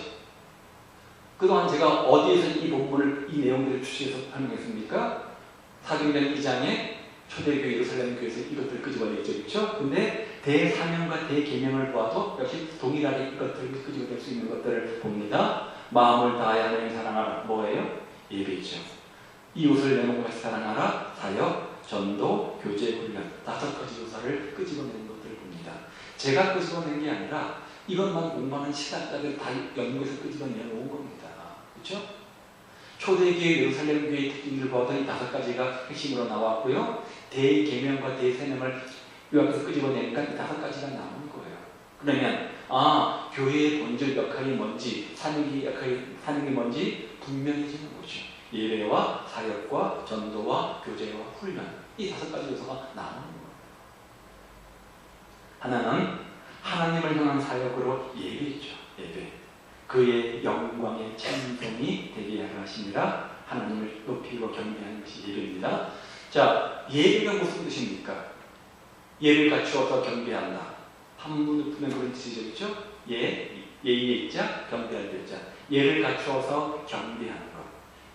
그동안 제가 어디에서 이 본문을, 이 내용들을 추시해서 설명했습니까? 사도행전 2장에 초대교회 예루살렘 교회에서 이것들을 끄집어냈죠. 그렇죠? 근데 대사명과 대계명을 보아도 역시 동일하게 이것들을 끄집어낼 수 있는 것들을 봅니다. 마음을 다하여 하나님 사랑하라. 뭐예요? 예배죠. 이웃을 내 몸같이 사랑하라. 사역, 전도, 교제, 훈련. 5가지 요소를 끄집어내는 것들을 봅니다. 제가 끄집어낸 게 아니라 이것만 공부하는 신학자들 다 연구해서 끄집어내놓은 겁니다. 그렇죠? 초대교회 예루살렘 교회의 특징을 보았던 이 5가지가 핵심으로 나왔고요. 대계명과 대사명을 요약해서 끄집어내니까 이 5가지가 나오는 거예요. 그러면 교회의 본질 역할이 뭔지, 사명의 역할이 뭔지 분명해지는 거죠. 예배와 사역과 전도와 교제와 훈련, 이 5가지 요소가 나오는 거예요. 하나는 하나님을 향한 사역으로 예배죠. 예배. 그의 영광의 찬송이 되게 하려 하시니라. 하나님을 높이고 경배하는 것이 예배입니다. 자, 예배가 무슨 뜻입니까? 예를 갖추어서 경배한다. 한문을 풀면 그런 뜻이죠. 그렇죠? 예의의 자, 경배할 자. 예를 갖추어서 경배하는 것.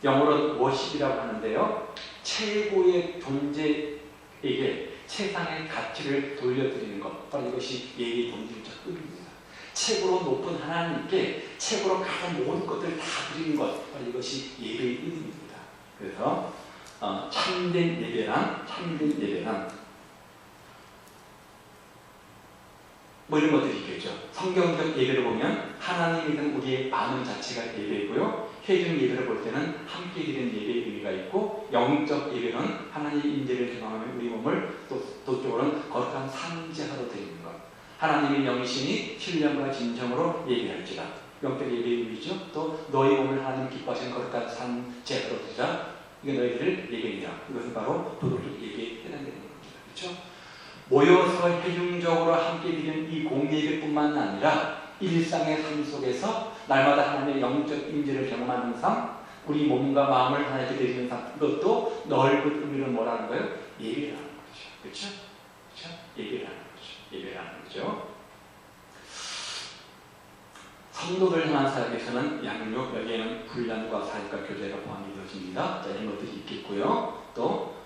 영어로는 worship이라고 하는데요. 최고의 존재에게 최상의 가치를 돌려드리는 것. 바로 이것이 예의의 본질적 의미입니다. 최고로 높은 하나님께 최고로 가장 모든 것들을 다 드리는 것. 바로 이것이 예배의 의미입니다. 그래서 참된 예배란 뭐 이런 것들이 있겠죠. 성경적 예배를 보면 하나님에 대한 우리의 반응 자체가 예배이고요. 회중 예배를 볼 때는 함께 드리는 예배의 의미가 있고, 영적 예배는 하나님의 임재를 경험하며 우리 몸을 도적으로는 거룩한 상제하러 드리는 것. 하나님의 영이시니 신령과 진정으로 예배할지라. 영적 예배의 의미죠. 또 너희 몸을 하나님 기뻐하시는 거룩한 상제하러 드리라. 이게 너희들을 예배이라. 이것은 바로 도덕적 예배에 해당되는 겁니다. 그렇죠? 모여서 회중적으로 함께 드리는 이 공예배뿐만 아니라 일상의 삶 속에서 날마다 하나님의 영적 임재를 경험하는 삶, 우리 몸과 마음을 하나님께 드리는 삶, 이것도 넓은 의미로 뭐라는 거예요? 예배라는 거죠. 그렇죠? 그렇죠? 예배라는 거죠. 예배라는 거죠. 성도들 향한 사역에서는 양육, 여기에는 훈련과 사역과 교제가 포함이 되어집니다. 자, 이런 것들이 있겠고요. 또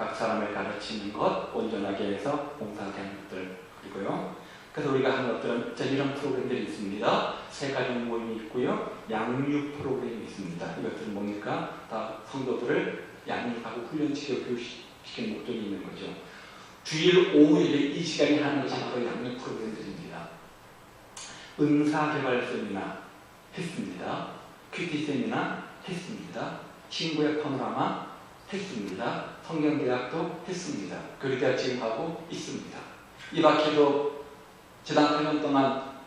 각 사람을 가르치는 것, 온전하게 해서 봉사하는 것들, 그리고요. 그래서 우리가 하는 것들은 이런 프로그램들이 있습니다. 새가족 모임이 있고요. 양육 프로그램이 있습니다. 이것들은 뭡니까? 다 성도들을 양육하고 훈련시키고 교육시키는 목적이 있는 거죠. 주일 오후에 이 시간에 하는 것이 바로 양육 프로그램들입니다. 은사개발 세미나 했습니다. 큐티 세미나 했습니다. 친구의 파노라마 했습니다. 성경대학도 했습니다. 교리대학 지금 하고 있습니다. 이 밖에도 지난 8년 동안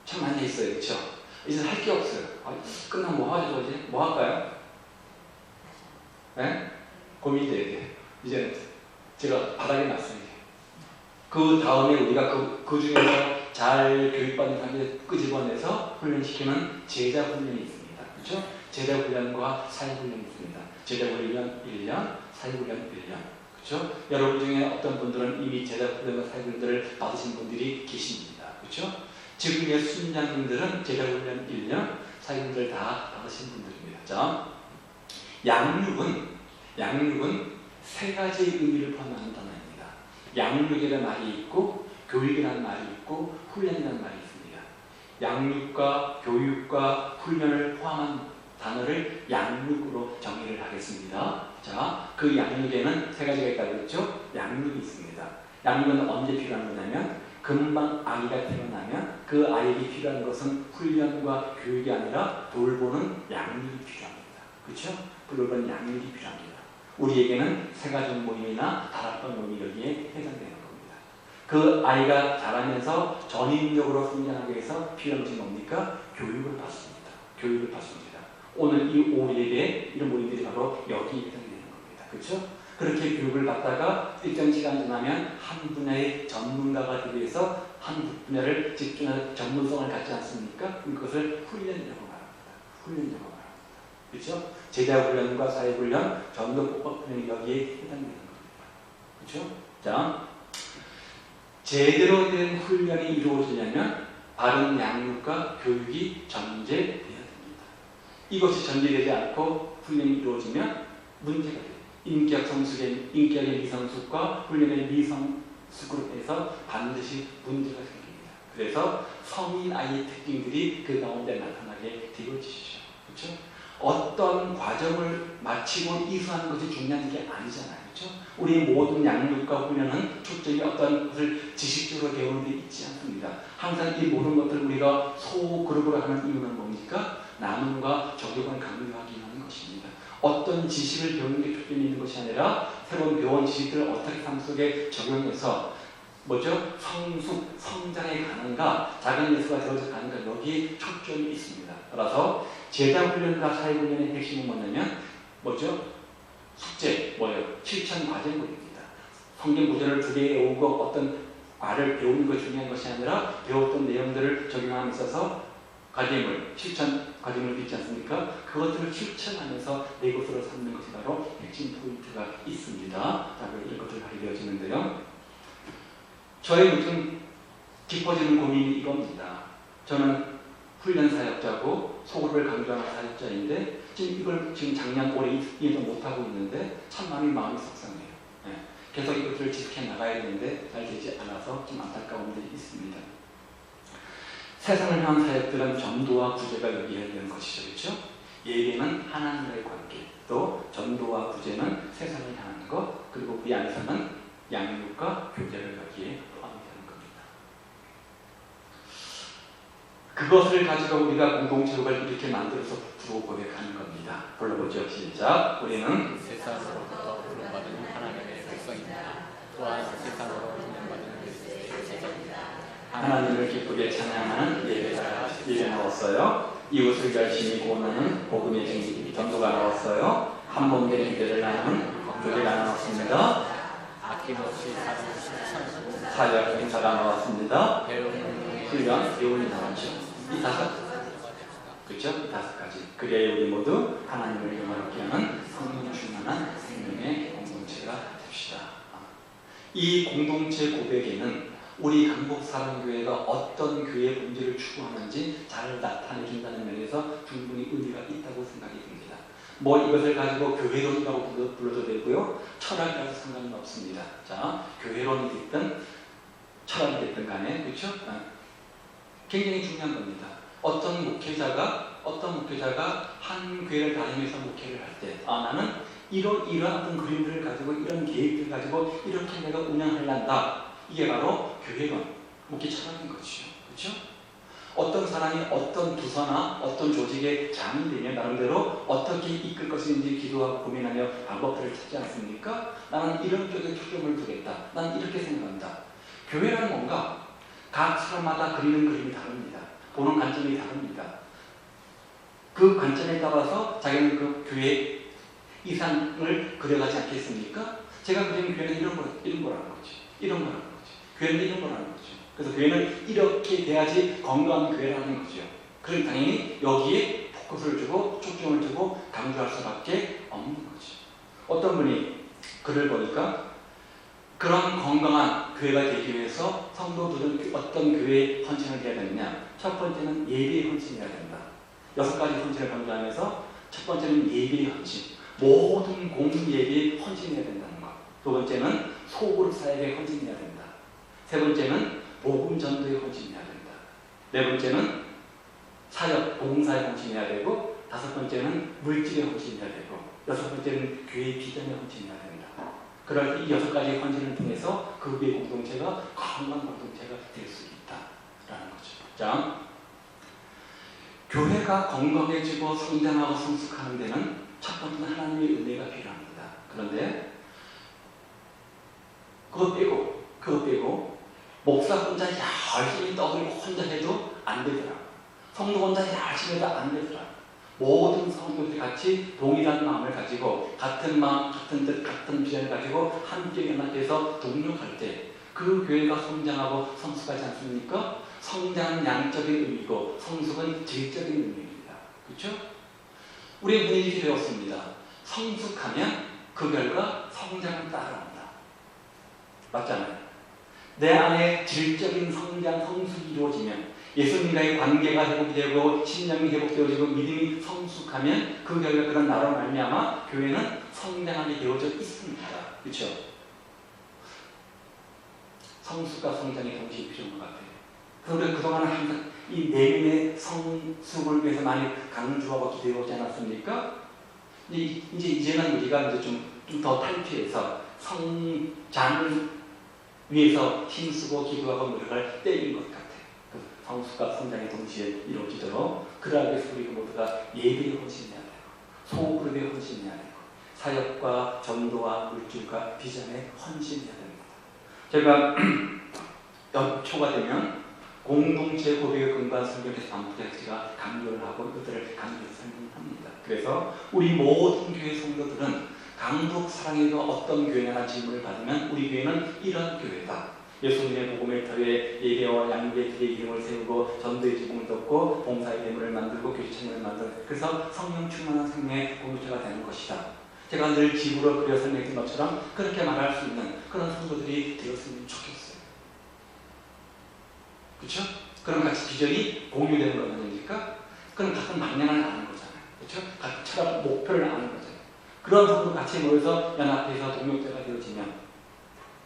참 많이 했어요. 그렇죠? 이제 할 게 없어요. 끝나면 뭐 하죠? 이제? 뭐 할까요? 네? 고민돼야 돼요. 이제 제가 바닥에 났습니다. 그 다음에 우리가 그 중에서 잘 교육받는 사람들 끄집어내서 훈련시키는 제자 훈련이 있습니다. 그렇죠? 제자 훈련과 사회 훈련이 있습니다. 제자 훈련 1년, 사회 훈련 1년. 그렇죠? 여러분 중에 어떤 분들은 이미 제자 훈련과 사회 훈련들을 받으신 분들이 계십니다. 그렇죠? 지금의 순장님들은 제자 훈련 1년, 사회 훈련을 다 받으신 분들입니다. 자, 양육은 3가지의 의미를 포함하는 단어입니다. 양육이라는 말이 있고, 교육이라는 말이 있고, 훈련이라는 말이 있습니다. 양육과 교육과 훈련을 포함한 단어를 양육으로 정의를 하겠습니다. 자, 그 양육에는 3가지가 있다고 했죠? 양육이 있습니다. 양육은 언제 필요한 거냐면, 금방 아기가 태어나면 그 아이에게 필요한 것은 훈련과 교육이 아니라 돌보는 양육이 필요합니다. 그렇죠? 돌보는 양육이 필요합니다. 우리에게는 새가족 모임이나 다락방 모임이 여기에 해당되는 겁니다. 그 아이가 자라면서 전인적으로 성장하기 위해서 필요한 것이 뭡니까? 교육을 받습니다. 교육을 받습니다. 오늘 이 5예배 이런 모임들이 바로 여기 해당되는 겁니다. 그렇죠? 그렇게 교육을 받다가 일정 시간 지나면 한 분야의 전문가가 되기 위해서 한 분야를 집중하는 전문성을 갖지 않습니까? 그것을 훈련이라고 말합니다. 훈련이라고 말합니다. 그렇죠? 제자훈련과 사회훈련, 전도폭발훈련이 여기에 해당되는 겁니다. 그렇죠? 자, 제대로 된 훈련이 이루어지려면 바른 양육과 교육이 전제되어야 됩니다. 이것이 전제되지 않고 훈련이 이루어지면 문제가 돼요. 인격의 미성숙과 훈련의 미성숙으로 해서 반드시 문제가 생깁니다. 그래서 성인 아이의 특징들이 그 가운데 나타나게 되어지죠. 그렇죠? 어떤 과정을 마치고 이수하는 것이 중요한 게 아니잖아요. 그렇죠? 우리 모든 양육과 훈련은 초점이 어떤 것을 지식적으로 배우는 데 있지 않습니다. 항상 이 모든 것들을 우리가 소그룹으로 하는 이유는 뭡니까? 나눔과 적용을 강조하기 위한 것입니다. 어떤 지식을 배우는 게 초점이 있는 것이 아니라 새로운 배운 지식들을 어떻게 삶 속에 적용해서 성장에 가는가, 작은 예수가 되어져 가는가, 여기에 초점이 있습니다. 따라서 제자훈련과 사회훈련의 핵심은 뭐냐면 숙제, 실천 과정입니다. 성경 구절을 두 개 외우고 어떤 말을 배우는 것이 중요한 것이 아니라 배웠던 내용들을 적용함에 있어서 실천 과정을 있지 않습니까? 그것들을 실천하면서 내 것으로 삼는 것이 바로 핵심 포인트가 있습니다. 자, 이런 것들을 하게 되어지는데요. 저의 요즘 깊어지는 고민이 이겁니다. 저는 훈련 사역자고 소그룹을 강조하는 사역자인데 이걸 작년 올해 이해도 못하고 있는데 참 마음이 속상해요. 계속 이것들을 지속해 나가야 되는데 잘 되지 않아서 좀 안타까운 데 있습니다. 세상을 향한 사역들은 전도와 구제가 여기에 있는 것이죠. 그렇죠? 예배는 하나님과의 관계, 또 전도와 구제는 세상을 향하는 것, 그리고 그 안에서는 양육과 교제를 여기에 포함하는 겁니다. 그것을 가지고 우리가 공동체를 이렇게 만들어서 부르고 고백하는 겁니다. 불러보죠. 시작. 우리는 세상으로부터 부름받은 하나님의 백성입니다. 또한 세상으로 부름받은 그리스도의 제자입니다. 하나님을 기쁘게 찬양하는 예배가 나왔어요. 이웃을 열심히 구원하는 복음의 증인 전도가 나왔어요. 한 몸 되는 기대를 나누는 교회가 나왔습니다. 아낌없이 사람을 실천하고 사역 행사가 나왔습니다. 배우는 훈련 배움이 나왔죠. 이 다섯 가지. 그래야 우리 모두 하나님을 영화롭게 하는 성령 충만한 생명의 공동체가 됩시다. 이 공동체 고백에는 우리 강북사랑교회가 어떤 교회의 본질을 추구하는지 잘 나타내준다는 면에서 충분히 의미가 있다고 생각이 듭니다. 이것을 가지고 교회론이라고 불러도 되고요. 철학이라고 상관은 없습니다. 자, 교회론이 됐든 철학이 됐든 간에, 그렇죠? 굉장히 중요한 겁니다. 어떤 목회자가 한 교회를 다니면서 목회를 할 때, 나는 이러한 어떤 그림들을 가지고 이런 계획들을 가지고 이렇게 내가 운영하려다. 이게 바로 교회론, 목회 철학인 것이죠. 그렇죠? 어떤 사람이 어떤 부서나 어떤 조직의 장이 되면 나름대로 어떻게 이끌 것인지 기도하고 고민하며 방법들을 찾지 않습니까? 나는 이런 쪽에 초점을 두겠다. 나는 이렇게 생각한다. 교회란 뭔가 각 사람마다 그리는 그림이 다릅니다. 보는 관점이 다릅니다. 그 관점에 따라서 자기는 그 교회 이상을 그려가지 않겠습니까? 제가 그리는 교회는 이런 거라는 거죠. 교회는 이런 거라는 거죠. 그래서 교회는 이렇게 돼야지 건강한 교회라는 거죠. 그럼 당연히 여기에 포커스를 주고 초점을 두고 강조할 수밖에 없는 거죠. 어떤 분이 글을 보니까 그런 건강한 교회가 되기 위해서 성도들은 어떤 교회에 헌신을 해야 되느냐. 첫 번째는 예배에 헌신해야 된다. 6가지 헌신을 강조하면서 첫 번째는 예배의 헌신. 모든 공예배에 헌신해야 된다는 것. 두 번째는 소그룹 사역에 헌신해야 된다. 세 번째는 복음 전도에 헌신해야 된다. 네 번째는 사역, 봉사에 헌신해야 되고, 다섯 번째는 물질에 헌신해야 되고, 여섯 번째는 교회 비전에 헌신해야 된다. 그럴 이 6가지 헌신을 통해서 그 교회 공동체가 건강한 공동체가 될 수 있다라는 거죠. 자, 교회가 건강해지고 성장하고 성숙하는 데는 첫 번째는 하나님의 은혜가 필요합니다. 그런데 그것 빼고 목사 혼자 열심히 떠들고 혼자 해도 안 되더라. 성도 혼자 열심히 해도 안 되더라. 모든 성도들이 같이 동일한 마음을 가지고 같은 마음, 같은 뜻, 같은 비전을 가지고 함께 연합해서 동력할 때 그 교회가 성장하고 성숙하지 않습니까? 성장은 양적인 의미고 성숙은 질적인 의미입니다. 그렇죠? 우리 분위기 배웠습니다. 성숙하면 그 결과 성장은 따라온다. 맞잖아요. 내 안에 질적인 성장, 성숙이 이루어지면 예수님과의 관계가 회복되고 신념이 회복되어지고 믿음이 성숙하면 그 결과 그런 나로 말미암아 교회는 성장하게 되어져 있습니다. 그렇죠? 성숙과 성장이 동시에 필요한 것 같아요. 그래서 우리가 그동안 항상 이 내면의 성숙을 위해서 많이 강조하고 기대해오지 않았습니까? 이제는 우리가 이제 좀 더 탈피해서 성장을 위해서 힘쓰고 기도하고 노력할 때인 것 같아요. 그 성숙과 성장이 동시에 이루어지도록 그러기 위해서 우리가 모두가 예배에 헌신해야 되고 소그룹에 헌신해야 되고 사역과 전도와 물질과 비전에 헌신해야 됩니다. 제가 연초가 되면 공동체 고백의 근간 설교에서 반복해서 제가 강조를 하고 이것들을 강조해서 설명합니다. 그래서 우리 모든 교회 성도들은 강북 사랑에도 어떤 교회냐는 질문을 받으면 우리 교회는 이런 교회다. 예수님의 복음을 터에 예배와 양육의 길의 이름을 세우고 전도의 지붕을 덮고 봉사의 대문을 만들고 교회청을 만들고 그래서 성령 충만한 생명의 공동체가 되는 것이다. 제가 늘 집으로 그려 설명했던 것처럼 그렇게 말할 수 있는 그런 성도들이 되었으면 좋겠어요. 그렇죠? 그럼 같이 비전이 공유되는 건 아닙니까? 그럼 같은 방향을 아는 거잖아요. 그렇죠? 같은 철학 목표를 아는 거잖아요. 그런 성도 같이 모여서 연합해서 동력자가 되어지면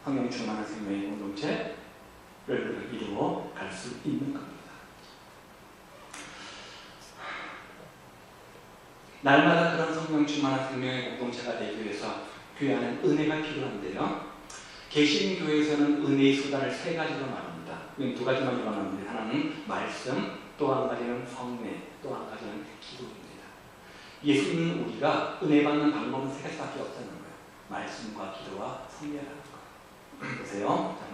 성령 충만한 생명의 공동체를 이루어 갈 수 있는 겁니다. 날마다 그런 성령 충만한 생명의 공동체가 되기 위해서 교회 안에 은혜가 필요한데요. 개신교에서는 은혜의 수단을 세 가지로 말합니다. 두 가지만 말하는데 하나는 말씀, 또 한 가지는 성례, 또 한 가지는 기도입니다. 예수님은 우리가 은혜 받는 방법은 세 가지밖에 없다는 거예요. 말씀과 기도와 성례라는 거예요. 보세요. 자,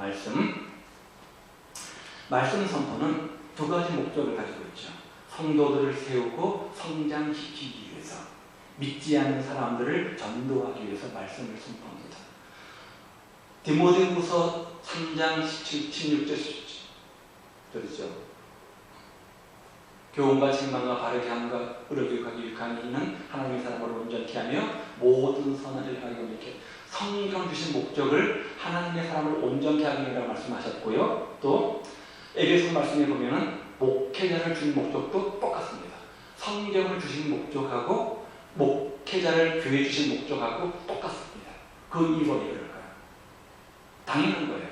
말씀 선포는 두 가지 목적을 가지고 있죠. 성도들을 세우고 성장시키기 위해서, 믿지 않는 사람들을 전도하기 위해서 말씀을 선포합니다. 디모데후서 3장 16절 그렇죠. 교훈과 책망과 바르게 함과 의로교육하기 유익한 있는 하나님의 사람으로 온전케 하며 모든 선한 일을 하기 위해 성경 주신 목적을 하나님의 사람을 온전케 하기 위해라고 말씀하셨고요. 또 에베소 말씀에 보면은 목회자를 주신 목적도 똑같습니다. 성경을 주신 목적하고 목회자를 교회 주신 목적하고 똑같습니다. 그 이유가 왜 그럴까요? 당연한 거예요.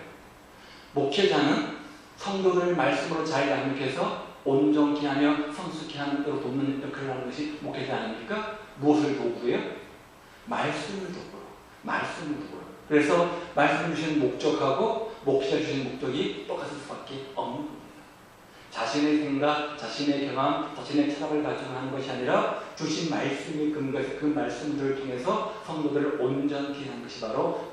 목회자는 성도를 말씀으로 잘 양육해서 온전케 하며 성숙케 하는 대로 돕는 역할을 하는 것이 목회자 아닙니까? 무엇을 도구예요? 말씀을 도구로. 말씀을 도구로. 그래서 말씀 주신 목적하고 목회자 주신 목적이 똑같을 수밖에 없는 겁니다. 자신의 생각, 자신의 경험, 자신의 철학을 가지고 하는 것이 아니라 주신 말씀에 근거해서 그 말씀들을 통해서 성도들을 온전케 하는 것이 바로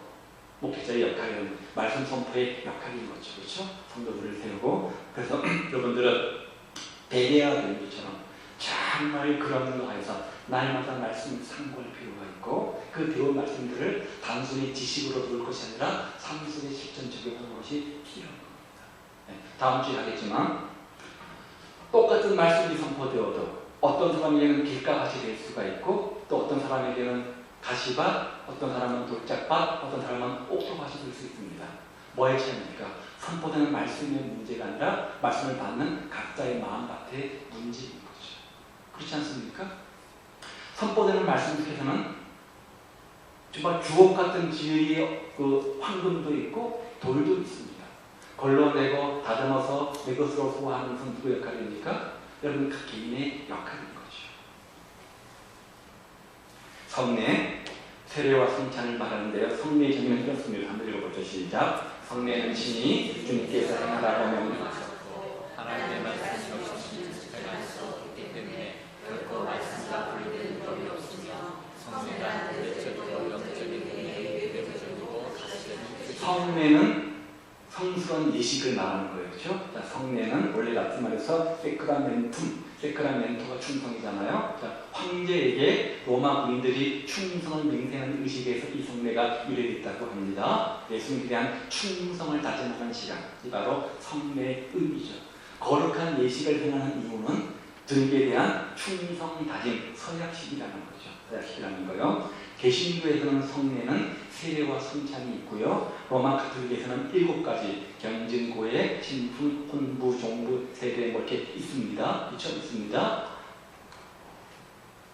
목회자의 역할이에요. 말씀 선포의 역할인 거죠. 그렇죠? 성도들을 세우고 그래서 여러분들은 베레아 교인들처럼 정말 그런 거에서 날마다 말씀을 상고할 필요가 있고 그 배운 말씀들을 단순히 지식으로 들을 것이 아니라 삶 속에 실전 적용하는 것이 필요한 겁니다. 네, 다음 주에 하겠지만 똑같은 말씀이 선포되어도 어떤 사람에게는 길가같이 될 수가 있고 또 어떤 사람에게는 가시밭, 어떤 사람은 돌짝밭, 어떤 사람은 옥토밭이 될 수 있습니다. 뭐의 차이입니까? 선포되는 말씀의 문제가 아니라 말씀을 받는 각자의 마음밭의 문제인 거죠. 그렇지 않습니까? 선포되는 말씀 속에서는 정말 주옥 같은 지혜의 그 황금도 있고 돌도 있습니다. 걸러내고 다듬어서 내 것으로 소화하는 것은 누구의 역할입니까? 여러분 각 개인의 역할인 거죠. 성례, 세례와 성찬을 말하는데요. 성례의 정의는 이렇습니다. 한번 읽어보죠. 시작. 성례는 신이 주님께서 행하라고 명령하셨고 하나님의 말씀이 없으신 제가 없기 때문에 결코 말씀과 분리되는 법이 없으며 성례가 내적이고 영적인 의미의 내부적이고 가시적인 성례는 성스러운 예식을 말하는 거예요. 그렇죠? 자, 성례는 원래 라틴 말에서 세크라멘툼, 세크라멘토가 충성이잖아요. 자, 황제에게 로마 군인들이 충성을 맹세하는 의식에서 이 성례가 유래됐다고 합니다. 예수님에 대한 충성을 다짐하는 시간, 이 바로 성례의 의미죠. 거룩한 예식을 행하는 이유는 등에 대한 충성 다짐, 서약식이라는 거죠. 서약식이라는 거요. 개신교에서는 성례는 세례와 성찬이 있고요. 로마 가톨릭에서는 7가지 경진, 고해, 신분, 혼부, 종부, 세례 뭐 이렇게 있습니다. 있죠? 있습니다.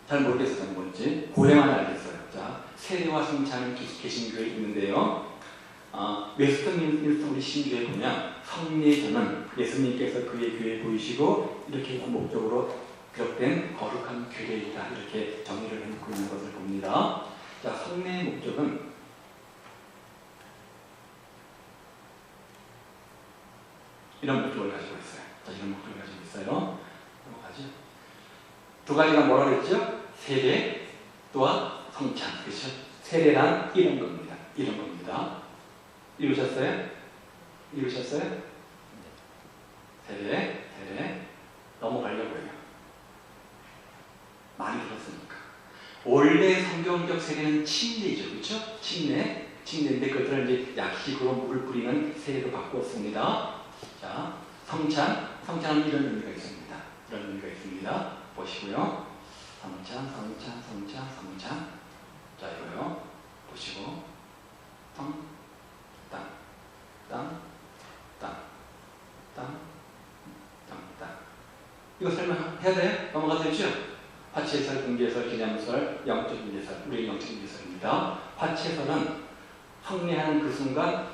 잘 모르겠어요. 뭔지. 고해만 알겠어요. 자, 세례와 성찬은 개신교에 있는데요. 웨스트민스터 우리 신교에 보면 성례전은 예수님께서 그의 교회에 보이시고 이렇게 한 목적으로 기록된 거룩한 교례이다. 이렇게 정의를 해놓고 있는 것을 봅니다. 자, 성례의 목적은 이런 목적을 가지고 있어요. 자, 이런 목적을 가지고 있어요. 넘어가죠. 두 가지가 뭐라 그랬죠? 세례 또한 성찬. 그렇죠? 세례란 이런 겁니다. 이런 겁니다. 읽으셨어요? 읽으셨어요? 세례 넘어가려고 해요. 많이 들었으니까. 원래 성경적 세례는 침례죠. 그렇죠? 침례인데 그것들을 이제 약식으로 물을 뿌리는 세례로 바꾸었습니다. 자, 성찬은 이런 의미가 있습니다. 이런 의미가 있습니다. 보시고요. 성찬. 자, 이거요. 보시고 땅. 이거 설명해야 돼요? 넘어가도 되죠? 화채설, 분계설, 기념설, 영적 분계설, 우리 영적 분계설입니다. 화채설은 성례하는 그 순간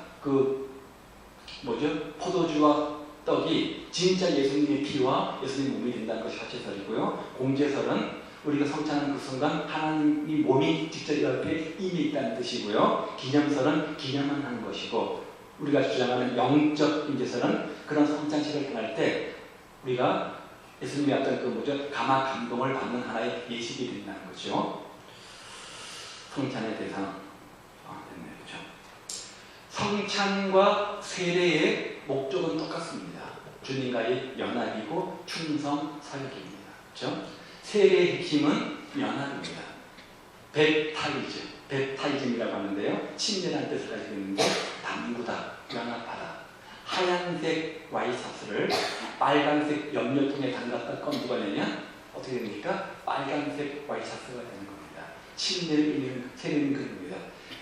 포도주와 떡이 진짜 예수님의 피와 예수님의 몸이 된다는 것이 화채설이고요. 공제설은 우리가 성찬하는 그 순간 하나님의 몸이 직접 이렇게 임해 있다는 뜻이고요. 기념설은 기념만 하는 것이고, 우리가 주장하는 영적 인제설은 그런 성찬식을 행할 때 우리가 예수님의 어떤 감화 감동을 받는 하나의 예식이 된다는 거죠. 성찬의 대상. 됐네요. 그렇죠? 성찬과 세례의 목적은 똑같습니다. 주님과의 연합이고 충성 사역입니다. 그렇죠? 세례의 핵심은 연합입니다. 베타이즘이라고 하는데요. 침례라는 뜻을 가지고 있는데 담그다, 연합하다. 하얀색 와이셔츠를 빨간색 염료통에 담갔다 꺼내면 어떻게 됩니까? 빨간색 와이셔츠가 되는 겁니다. 침례를 의미하는 세례는 그겁니다.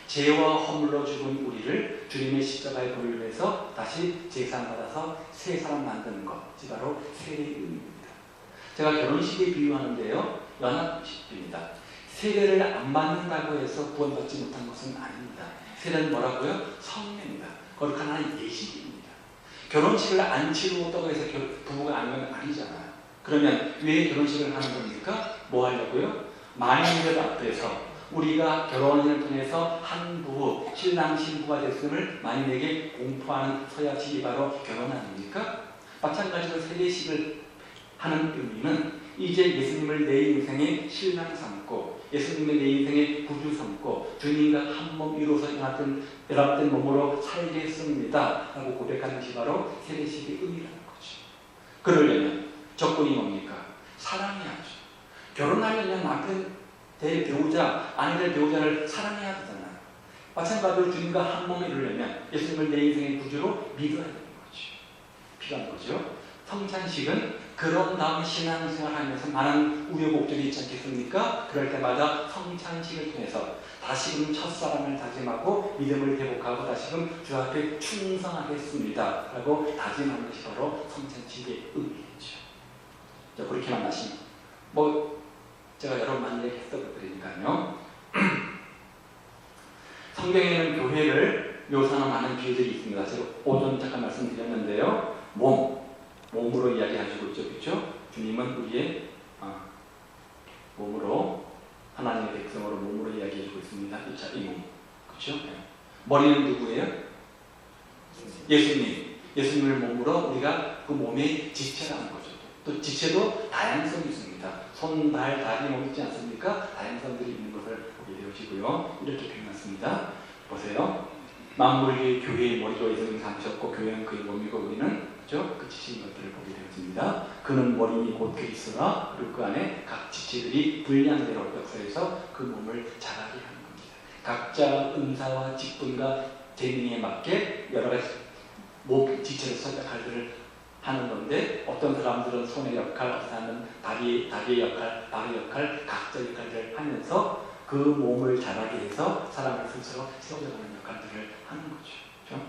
죄와 허물로 죽은 우리를 주님의 십자가에 보혈로 해서 다시 재산받아서 새 사람 만드는 것, 이 바로 세례의 의미입니다. 제가 결혼식에 비유하는데요, 연합식입니다. 세례를 안 받는다고 해서 구원받지 못한 것은 아닙니다. 세례는 뭐라고요? 성례입니다. 거룩한 하나의 예식입니다. 결혼식을 안 치르고 해서 부부가 아니면 아니잖아요. 그러면 왜 결혼식을 하는 겁니까? 뭐 하려고요? 만인들 앞에서 우리가 결혼을 통해서 한 부부, 신랑 신부가 됐음을 만인에게 공포하는 서약식이 바로 결혼 아닙니까? 마찬가지로 세례식을 하는 의미는 이제 예수님을 내 인생의 신랑 삼고 예수님의 내 인생의 구주 삼고 주님과 한 몸 이루어서 연합된 몸으로 살겠습니다 라고 고백하는 것이 바로 세례식의 의미라는 거죠. 그러려면 조건이 뭡니까? 사랑해야죠. 결혼하려면 남편 될 배우자, 아내 될 배우자를 사랑해야 되잖아요. 마찬가지로 주님과 한 몸에 이루려면 예수님을 내 인생의 구주로 믿어야 되는 거죠. 필요한 거죠. 성찬식은 그런 다음 신앙생활하면서 많은 우여곡절이 있지 않겠습니까? 그럴 때마다 성찬식을 통해서 다시금 첫사랑을 다짐하고 믿음을 회복하고 다시금 주 앞에 충성하겠습니다 라고 다짐하는 것이 바로 성찬식의 의미죠. 자, 그렇게 만나시면 제가 여러 번 많이 얘기했던 것들이니까요. 성경에는 교회를 묘사하는 많은 비유들이 있습니다. 제가 오전 잠깐 말씀드렸는데요. 몸으로 이야기하시고 있죠. 그렇죠? 주님은 우리의 몸으로, 하나님의 백성으로 몸으로 이야기해주고 있습니다. 이 몸. 그렇죠? 네. 머리는 누구예요? 예수님을 몸으로 우리가 그 몸의 지체라는 거죠. 또 지체도 다양성이 있습니다. 손, 발, 다리, 몸 있지 않습니까? 다양성들이 있는 것을 보게 되시고요. 이렇게 표현했습니다. 보세요. 만물이 교회의 머리로 예수님을 삼으셨고 교회는 그의 몸이고 우리는 그죠? 그 지신 것들을 보게 되었습니다. 그는 머리니 곧 그리스도라. 그리고 그 안에 각 지체들이 분량대로 역사해서 그 몸을 자라게 하는 겁니다. 각자 은사와 직분과 재능에 맞게 여러 가지 몸 지체로서 역할들을 하는 건데, 어떤 사람들은 손의 역할, 어떤 사람은 다리의 역할, 발의 역할, 각자 역할들을 하면서 그 몸을 자라게 해서 사람을 스스로 세워져가는 역할들을 하는 거죠. 그렇죠?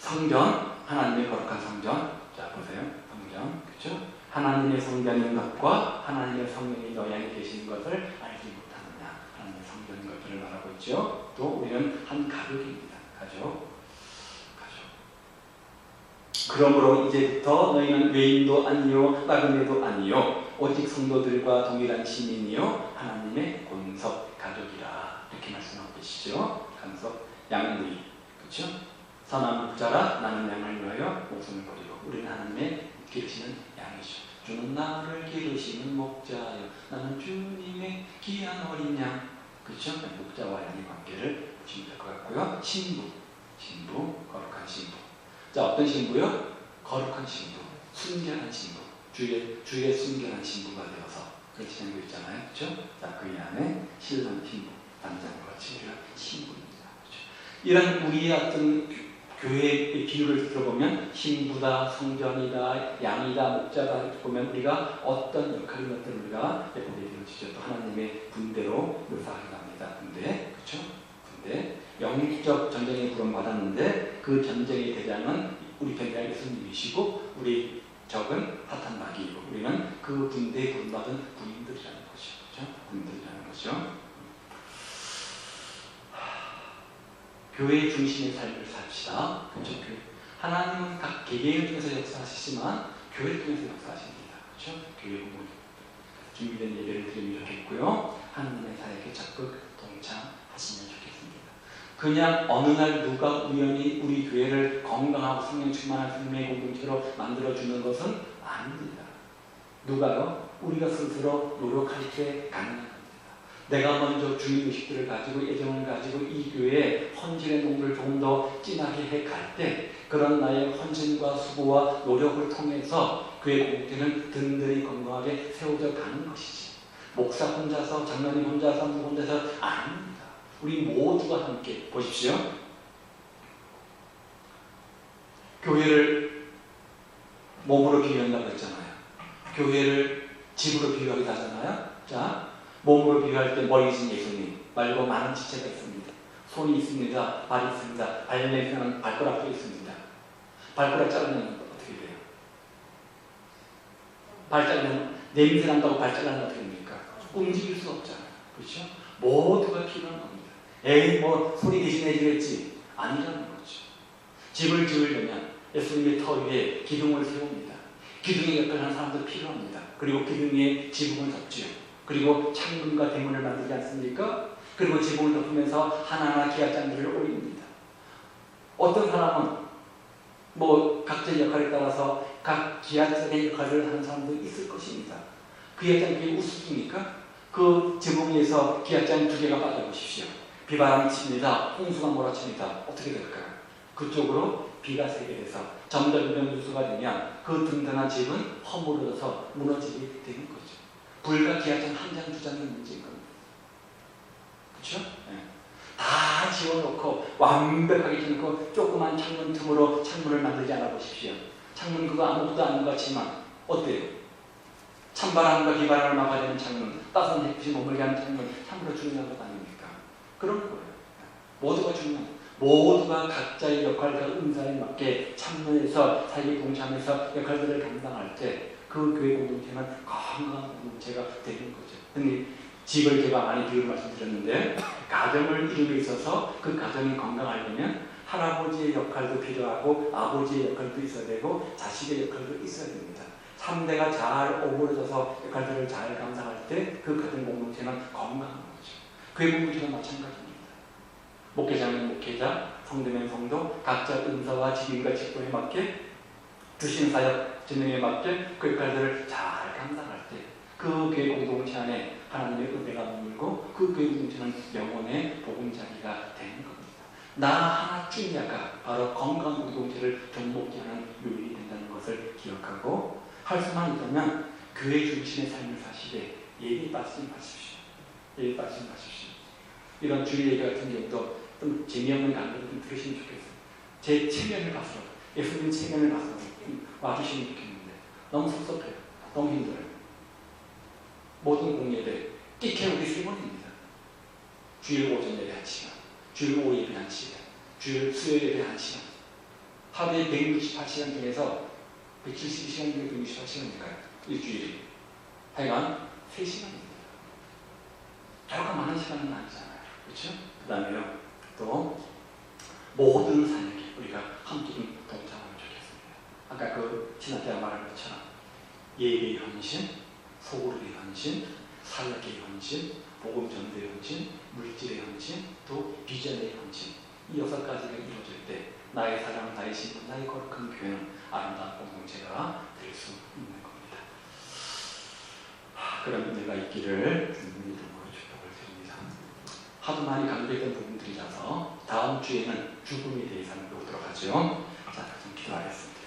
성전, 하나님의 거룩한 성전. 자, 보세요. 성전. 그렇죠? 하나님의 성전인 것과 하나님의 성령이 너희 안에 계시는 것을 알지 못하느냐. 하나님의 성전인 것들을 말하고 있죠. 또 우리는 한 가족입니다. 가족. 그러므로 이제부터 너희는 외인도 아니요 나그네도 아니요 오직 성도들과 동일한 시민이요 하나님의 권석 가족이라. 이렇게 말씀하고 계시죠. 권석 양무리. 그렇죠? 선한 부자라. 나는 양을 위하여 목숨을 버리고. 우리는 하나님의 기르시는 양이죠. 주는 나를 기르시는 목자요 나는 주님의 귀한 어린 양. 그렇죠? 목자와 양의 관계를 보시면 될 것 같고요. 신부, 거룩한 신부. 자, 어떤 신부요? 거룩한 신부, 순결한 신부, 주의 순결한 신부가 되어서 그렇게 지내고 있잖아요. 그렇죠? 자, 그 안에 신랑 신부, 남자를 거친 우리가 신부입니다. 그렇죠? 이런 우리의 어떤 교회의 비유를 들어보면 신부다, 성전이다, 양이다, 목자다 이렇게 보면 우리가 어떤 역할인 것들을 우리가 보게 되어지죠. 또 하나님의 분대로 묘사하기도 합니다. 분대, 그렇죠? 분대. 영적 전쟁에 부름받았는데 그 전쟁의 대장은 우리 편이라 예수님이시고 우리 적은 사탄 마귀이고 우리는 그 분대에 부름받은 군인들이라는 것이죠. 그렇죠? 군인들이라는 것이죠. 교회의 중심의 삶을 삽시다. 그렇죠? 하나님은 각 개개인을 통해서 역사하시지만 교회를 통해서 역사하십니다. 그렇죠? 교회 부분 준비된 예배를 드리면 좋겠고요. 하나님의 사역에 적극 동참하시면 좋겠습니다. 그냥 어느 날 누가 우연히 우리 교회를 건강하고 성령 충만한 생명의 공동체로 만들어주는 것은 아닙니다. 누가요? 우리가 스스로 노력할 때 가능한 겁니다. 내가 먼저 주님의식들을 가지고 애정을 가지고 이 교회에 헌신의 농도를 조금 더 진하게 해갈 때 그런 나의 헌신과 수고와 노력을 통해서 교회 공동체는 든든히 건강하게 세워져 가는 것이지. 목사 혼자서, 장로님 혼자서, 무 혼자서 아닙니다. 우리 모두가 함께 보십시오. 교회를 몸으로 비유한다고 했잖아요. 교회를 집으로 비유하기도 하잖아요. 자, 몸으로 비유할 때 머리이신 예수님 말고 많은 지체가 있습니다. 손이 있습니다. 발이 있습니다. 발냄새는 발가락도 있습니다. 발가락 자르면 어떻게 돼요? 발 자르면 냄새 난다고 발 자르면 어떻게 됩니까? 움직일 수 없잖아요. 그렇죠? 모두가 필요한 겁니다. 에이 뭐 소리 대신해주겠지. 아니라는 거죠. 집을 지으려면 예수님의 터 위에 기둥을 세웁니다. 기둥의 역할을 하는 사람도 필요합니다. 그리고 기둥 위에 지붕을 덮지요. 그리고 창문과 대문을 만들지 않습니까? 그리고 지붕을 덮으면서 하나하나 기와장들을 올립니다. 어떤 사람은 뭐 각자의 역할에 따라서 각 기와장의 역할을 하는 사람도 있을 것입니다. 기와장 그게 우습습니까? 그 지붕 위에서 기와장 2개가 빠져보십시오. 비바람이 칩니다. 홍수가 몰아칩니다. 어떻게 될까요? 그쪽으로 비가 세게 돼서 점점 누수가 되면 그 든든한 집은 허물어져서 무너지게 되는 거죠. 불과 기와장 1장 2장의 문제인 겁니다. 그렇죠? 네. 다 지어놓고 완벽하게 지어놓고 조그만 창문 틈으로 창문을 만들지 않아 보십시오. 창문 그거 아무것도 아닌 것 같지만 어때요? 찬바람과 비바람을 막아야 되는 창문, 따뜻한 햇빛이 머물게 하는 창문, 참으로 중요한 것 아닙니까? 그런 거예요. 모두가 중요한 거예요. 모두가 각자의 역할과 은사에 맞게 참여해서 사회에 동참해서 역할들을 감당할 때 그 교회 공동체는 건강한 공동체가 되는 거죠. 근데 집을 제가 많이 비유를 말씀드렸는데 가정을 이루기 있어서 그 가정이 건강하려면 할아버지의 역할도 필요하고 아버지의 역할도 있어야 되고 자식의 역할도 있어야 됩니다. 3대가 잘 어우러져서 역할들을 잘 감당할 때 그 가정 공동체는 건강한 거죠. 교회 공동체는 마찬가지입니다. 목회자는 목회자, 성도면 성도, 각자 은사와 직임과 직분에 맞게 주신 사역, 진행에 맞게 그 역할들을 잘 감당할 때 그 교회 공동체 안에 하나님의 은혜가 머물고 그 교회 공동체는 영혼의 보금자리가 되는 겁니다. 나 하나쯤야가 바로 건강 공동체를 덕먹게 하는 요인이 된다는 것을 기억하고 할 수만 있다면 교회 중심의 삶을 사시되 예비 빠지지 마십시오. 예비 빠지지 마십시오. 이런 주일 예배 같은 경우도 좀 재미없는 강의를 좀 들으시면 좋겠어요. 제 체면을 봐서 예수님 체면을 봐서 와주시면 좋겠는데 너무 섭섭해요. 너무 힘들어요. 모든 공예배 끼케 우리 세 번입니다. 주일 오전 예배 한 시간, 주일 오후 예배 한 시간, 주일 수요일 예배 한 시간. 하루에 168시간 중에서 172시간 중에 168시간인가요? 일주일이. 하여간 3시간입니다. 별거 많은 시간은 아니잖아요. 그렇죠? 그 다음에요. 또 모든 사역에 우리가 함께 좀 동참하면 좋겠습니다. 아까 그 지난 때가 말한 것처럼 예배의 헌신, 소그룹의 헌신, 사역의 헌신, 복음 전도의 헌신, 물질의 헌신, 또 비전의 헌신. 이 6가지가 이루어질 때 나의 사랑, 나의 신분, 나의 거룩한 교회는 아름다운 공동체가 될 수 있는 겁니다. 그런 은혜가 있기를 주님의 이름으로 축복을 드립니다. 하도 많이 강조했던 부분들이라서 다음 주에는 죽음에 대해서 한번 보도록 하죠. 자, 좀 기도하겠습니다.